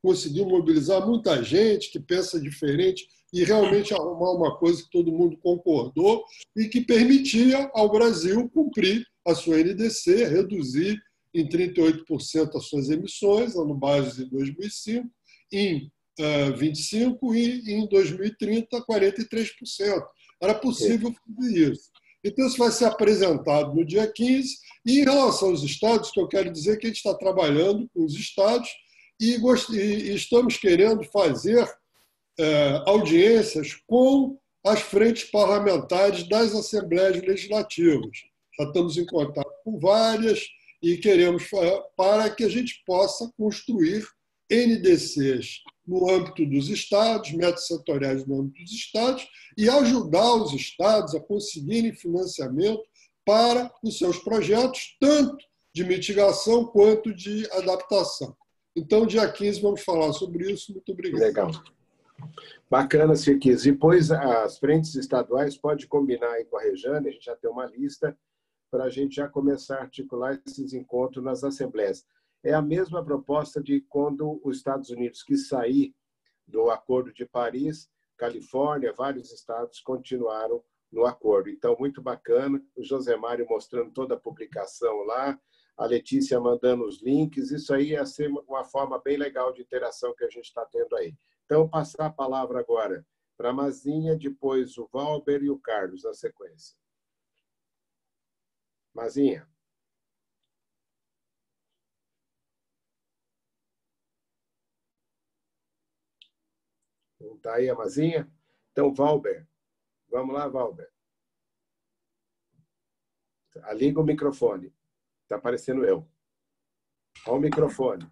conseguiu mobilizar muita gente que pensa diferente e realmente arrumar uma coisa que todo mundo concordou e que permitia ao Brasil cumprir a sua NDC, reduzir em 38% as suas emissões, no base de 2005, em 25% e em 2030, 43%. Era possível fazer isso. Então, isso vai ser apresentado no dia 15. E, em relação aos estados, que eu quero dizer que a gente está trabalhando com os estados e estamos querendo fazer audiências com as frentes parlamentares das assembleias legislativas. Já estamos em contato com várias e queremos para que a gente possa construir NDCs no âmbito dos estados, métodos setoriais no âmbito dos estados, e ajudar os estados a conseguirem financiamento para os seus projetos, tanto de mitigação quanto de adaptação. Então, dia 15, vamos falar sobre isso. Muito obrigado. Legal. Bacana, Sirquis. Depois, as frentes estaduais podem combinar aí com a Rejane, a gente já tem uma lista para a gente já começar a articular esses encontros nas assembleias. É a mesma proposta de quando os Estados Unidos quis sair do Acordo de Paris, Califórnia, vários estados continuaram no acordo. Então, muito bacana. O José Mário mostrando toda a publicação lá, a Letícia mandando os links. Isso aí ia ser uma forma bem legal de interação que a gente está tendo aí. Então, vou passar a palavra agora para a Mazinha, depois o Valber e o Carlos, na sequência. Mazinha. Não está aí a Mazinha? Então, Valber. Vamos lá, Valber. Liga o microfone. Está aparecendo eu. Olha o microfone.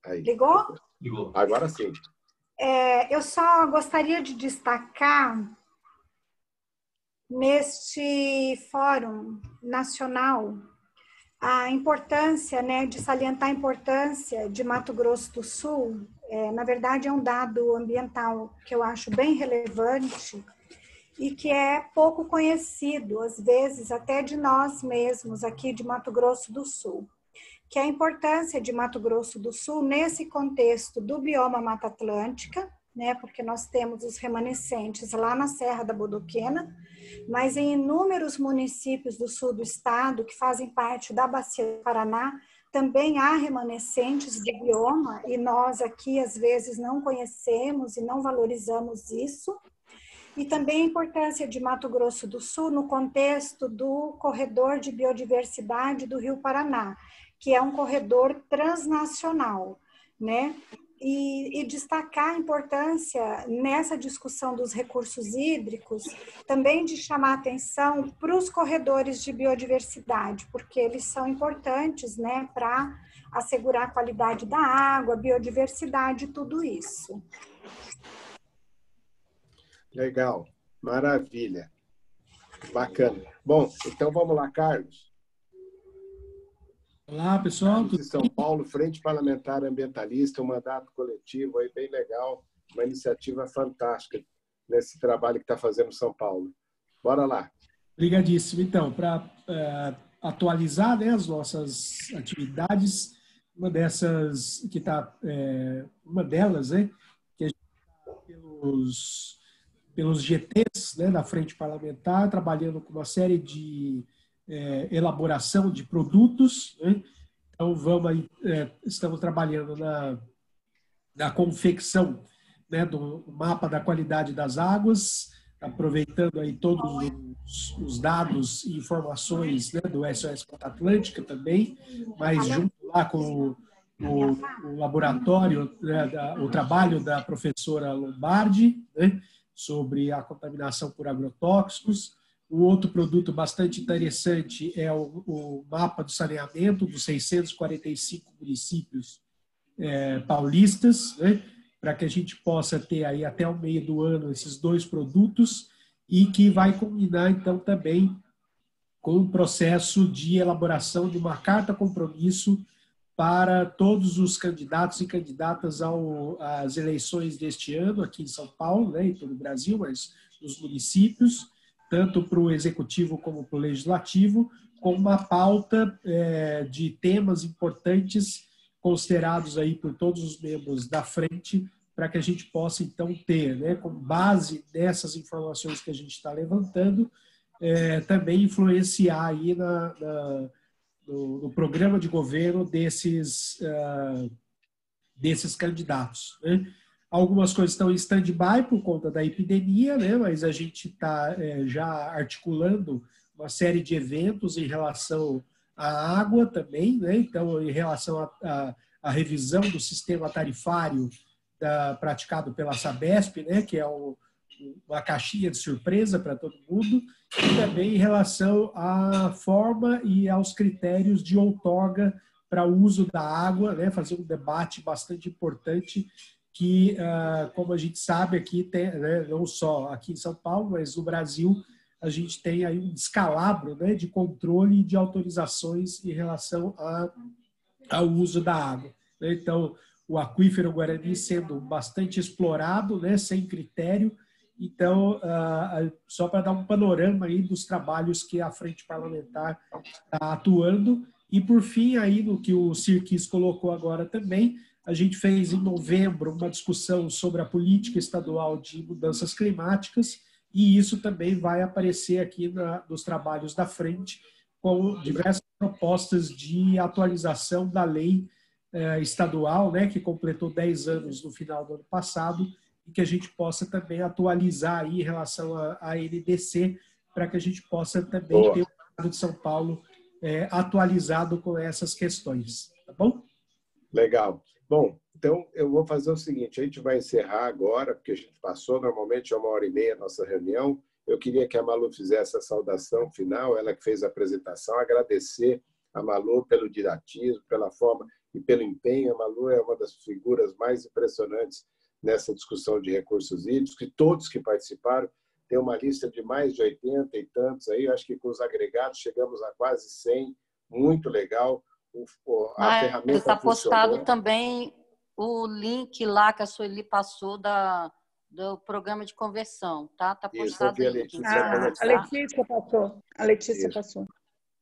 Aí. Ligou? Ligou. Agora sim. Eu só gostaria de destacar neste Fórum Nacional a importância, né, de salientar a importância de Mato Grosso do Sul. Na verdade, é um dado ambiental que eu acho bem relevante e que é pouco conhecido, às vezes, até de nós mesmos aqui de Mato Grosso do Sul, que é a importância de Mato Grosso do Sul nesse contexto do bioma Mata Atlântica, né, porque nós temos os remanescentes lá na Serra da Bodoquena, mas em inúmeros municípios do sul do estado, que fazem parte da Bacia do Paraná, também há remanescentes de bioma, e nós aqui, às vezes, não conhecemos e não valorizamos isso. E também a importância de Mato Grosso do Sul no contexto do corredor de biodiversidade do Rio Paraná, que é um corredor transnacional, né? E destacar a importância nessa discussão dos recursos hídricos, também de chamar atenção para os corredores de biodiversidade, porque eles são importantes, né, para assegurar a qualidade da água, biodiversidade, tudo isso. Legal, maravilha, bacana. Bom, então vamos lá, Carlos. Olá, pessoal. De São Paulo, Frente Parlamentar Ambientalista, um mandato coletivo aí bem legal, uma iniciativa fantástica nesse trabalho que está fazendo São Paulo. Bora lá. Obrigadíssimo. Então, para atualizar, né, as nossas atividades, uma delas, né, que a gente está pelos GTs, né, da Frente Parlamentar, trabalhando com uma série de elaboração de produtos, né? Então estamos trabalhando da confecção, né, do mapa da qualidade das águas, aproveitando aí todos os dados e informações, né, do SOS Mata Atlântica também, mas junto lá com o laboratório, né, o trabalho da professora Lombardi, né, sobre a contaminação por agrotóxicos. O outro produto bastante interessante é o mapa do saneamento dos 645 municípios paulistas, né, para que a gente possa ter aí até o meio do ano esses 2 produtos e que vai culminar, então, também com o processo de elaboração de uma carta compromisso para todos os candidatos e candidatas às eleições deste ano, aqui em São Paulo, né, em todo o Brasil, mas nos municípios, tanto para o Executivo como para o Legislativo, com uma pauta de temas importantes considerados aí por todos os membros da frente, para que a gente possa, então, ter, né, com base nessas informações que a gente está levantando, também influenciar aí no programa de governo desses candidatos, né? Algumas coisas estão em stand-by por conta da epidemia, né? Mas a gente está já articulando uma série de eventos em relação à água também, né? Então, em relação à revisão do sistema tarifário praticado pela Sabesp, né? Que é uma caixinha de surpresa para todo mundo, e também em relação à forma e aos critérios de outorga para o uso da água, né? Fazer um debate bastante importante que, como a gente sabe, aqui tem, né, não só aqui em São Paulo, mas no Brasil, a gente tem aí um descalabro, né, de controle e de autorizações em relação ao uso da água, né? Então, o aquífero Guarani sendo bastante explorado, né, sem critério. Então, só para dar um panorama aí dos trabalhos que a Frente Parlamentar está atuando. E, por fim, aí no que o Sirkis colocou agora também, a gente fez em novembro uma discussão sobre a política estadual de mudanças climáticas, e isso também vai aparecer aqui nos trabalhos da Frente, com diversas propostas de atualização da lei estadual, né, que completou 10 anos no final do ano passado, e que a gente possa também atualizar aí em relação à NDC, para que a gente possa também ter o Estado de São Paulo atualizado com essas questões. Tá bom? Legal. Bom, então eu vou fazer o seguinte, a gente vai encerrar agora, porque a gente passou normalmente 1h30 a nossa reunião. Eu queria que a Malu fizesse a saudação final, ela que fez a apresentação, agradecer a Malu pelo didatismo, pela forma e pelo empenho. A Malu é uma das figuras mais impressionantes nessa discussão de recursos hídricos, que todos que participaram, tem uma lista de mais de 80 e tantos aí, eu acho que com os agregados chegamos a quase 100, muito legal. A ferramenta está postado funcionou. também o link lá que a Sueli passou do programa de conversão, tá? Está postado aí. A Letícia passou.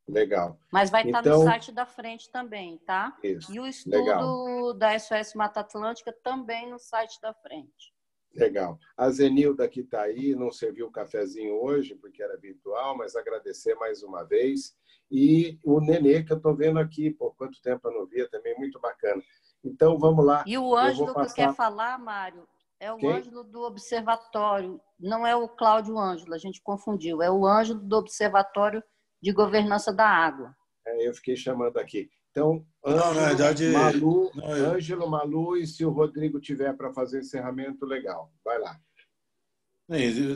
Legal. Mas vai estar no site da Frente também, tá? Isso. E o estudo da SOS Mata Atlântica também no site da Frente. Legal. A Zenilda que está aí, não serviu o cafezinho hoje, porque era virtual, mas agradecer mais uma vez. E o Nenê, que eu estou vendo aqui, por quanto tempo eu não via, também muito bacana. Então, vamos lá. E o Ângelo que quer falar, Mário, é o Ângelo do Observatório, não é o Cláudio Ângelo, a gente confundiu, é o Ângelo do Observatório de Governança da Água. Eu fiquei chamando aqui. Então, Ângelo, na verdade, Malu, Ângelo, Malu, e se o Rodrigo tiver para fazer encerramento, legal. Vai lá.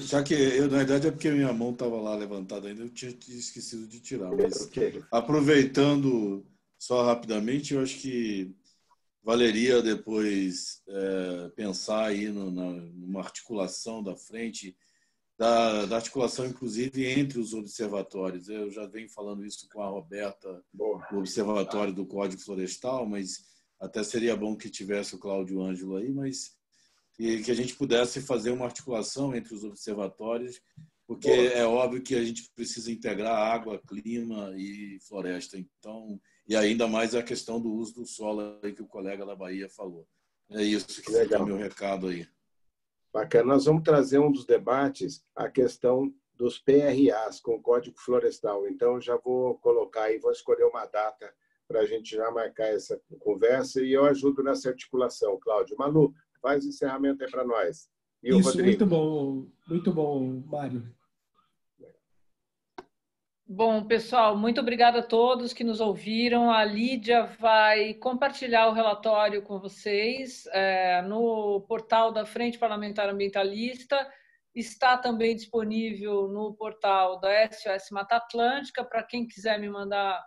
Já que na verdade é porque minha mão estava lá levantada ainda, eu tinha esquecido de tirar. Mas aproveitando só rapidamente, eu acho que valeria depois pensar aí numa articulação da frente, da articulação, inclusive, entre os observatórios. Eu já venho falando isso com a Roberta, do Observatório do Código Florestal, mas até seria bom que tivesse o Cláudio Ângelo aí, mas e que a gente pudesse fazer uma articulação entre os observatórios, porque é óbvio que a gente precisa integrar água, clima e floresta. Então, e ainda mais a questão do uso do solo aí que o colega da Bahia falou. É isso que fica o meu recado aí. Bacana. Nós vamos trazer um dos debates, a questão dos PRAs com o Código Florestal. Então, já vou colocar aí, vou escolher uma data para a gente já marcar essa conversa e eu ajudo nessa articulação, Cláudio. Malu, faz o encerramento aí para nós. E o Isso, Rodrigo. muito bom, Mário. Bom, pessoal, muito obrigada a todos que nos ouviram. A Lídia vai compartilhar o relatório com vocês no portal da Frente Parlamentar Ambientalista. Está também disponível no portal da SOS Mata Atlântica, para quem quiser me mandar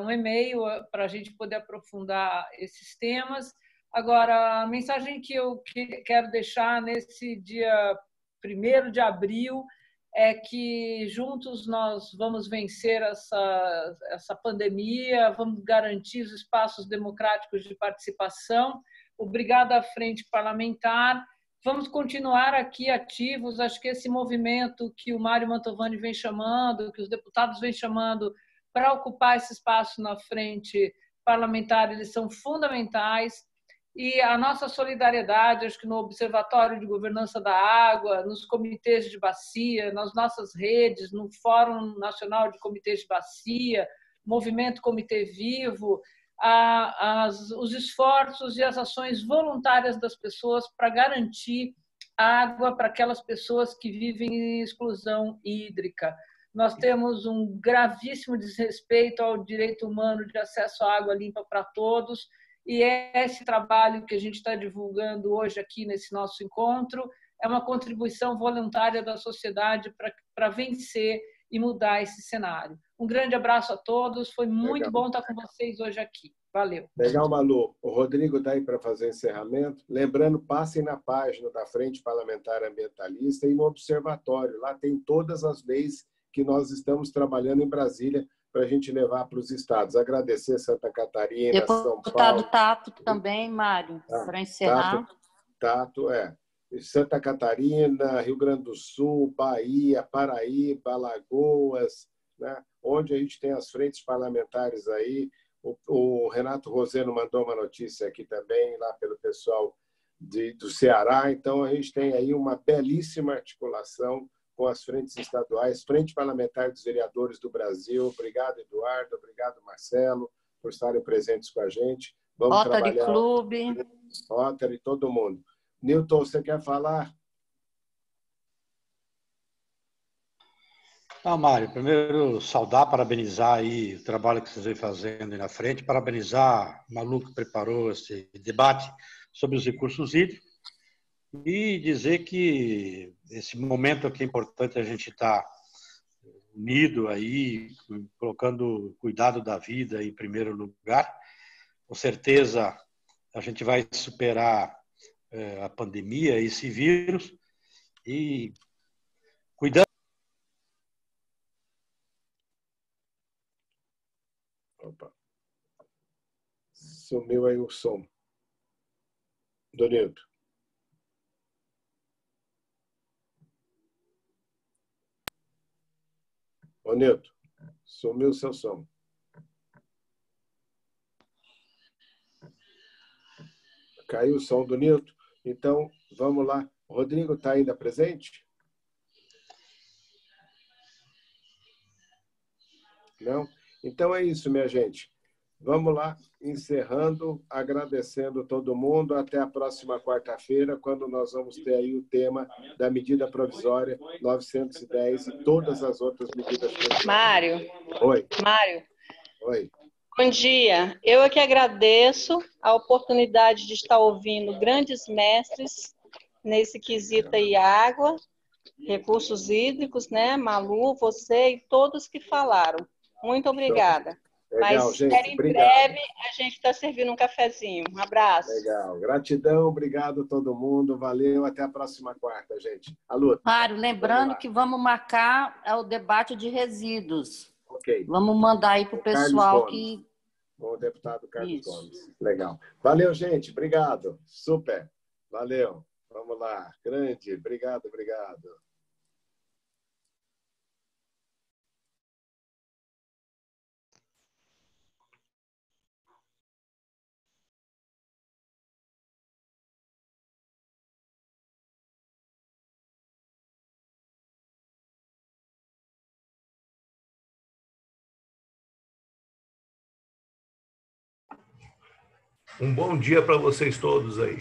um e-mail para a gente poder aprofundar esses temas. Agora, a mensagem que eu quero deixar nesse dia 1º de abril é que juntos nós vamos vencer essa pandemia, vamos garantir os espaços democráticos de participação. Obrigada à Frente Parlamentar. Vamos continuar aqui ativos. Acho que esse movimento que o Mário Mantovani vem chamando, que os deputados vêm chamando para ocupar esse espaço na Frente Parlamentar, eles são fundamentais. E a nossa solidariedade, acho que no Observatório de Governança da Água, nos comitês de bacia, nas nossas redes, no Fórum Nacional de Comitês de Bacia, Movimento Comitê Vivo, os esforços e as ações voluntárias das pessoas para garantir água para aquelas pessoas que vivem em exclusão hídrica. Nós temos um gravíssimo desrespeito ao direito humano de acesso à água limpa para todos, e esse trabalho que a gente está divulgando hoje aqui nesse nosso encontro é uma contribuição voluntária da sociedade para vencer e mudar esse cenário. Um grande abraço a todos, foi muito bom estar com vocês hoje aqui. Valeu. Legal, Malu. O Rodrigo está aí para fazer o encerramento. Lembrando, passem na página da Frente Parlamentar Ambientalista e no Observatório. Lá tem todas as leis que nós estamos trabalhando em Brasília para a gente levar para os estados. Agradecer Santa Catarina, São Paulo. Deputado Tato também, Mário, para encerrar. Tato, Santa Catarina, Rio Grande do Sul, Bahia, Paraíba, Alagoas, né? Onde a gente tem as frentes parlamentares aí. O Renato Roseno mandou uma notícia aqui também, lá pelo pessoal do Ceará. Então, a gente tem aí uma belíssima articulação com as frentes estaduais, Frente Parlamentar dos Vereadores do Brasil. Obrigado, Eduardo. Obrigado, Marcelo, por estarem presentes com a gente. Vamos Rotary trabalhar. Clube. Rotary, todo mundo. Newton, você quer falar? Mário, primeiro saudar, parabenizar aí o trabalho que vocês vêm fazendo aí na frente, parabenizar o Malu que preparou esse debate sobre os recursos hídricos e dizer que esse momento aqui é importante a gente estar unido aí, colocando o cuidado da vida em primeiro lugar. Com certeza a gente vai superar a pandemia, esse vírus, e cuidando. Opa. Sumiu aí o som. Donildo. Ô, Nilton, sumiu o seu som. Caiu o som do Nilton. Então, vamos lá. O Rodrigo está ainda presente? Não? Então é isso, minha gente. Vamos lá, encerrando, agradecendo todo mundo. Até a próxima quarta-feira, quando nós vamos ter aí o tema da medida provisória 910 e todas as outras medidas provisórias. Mário. Oi. Mário. Oi. Bom dia. Eu é que agradeço a oportunidade de estar ouvindo grandes mestres nesse quesito aí, água, recursos hídricos, né? Malu, você e todos que falaram. Muito obrigada. Legal, Mas gente, em breve a gente está servindo um cafezinho. Um abraço. Legal. Gratidão, obrigado a todo mundo. Valeu, até a próxima quarta, gente. Alô. Mário, lembrando que vamos marcar o debate de resíduos. Ok. Vamos mandar aí para o pessoal que... O deputado Carlos Gomes. Legal. Valeu, gente. Obrigado. Super. Valeu. Vamos lá. Grande. Obrigado, obrigado. Um bom dia para vocês todos aí.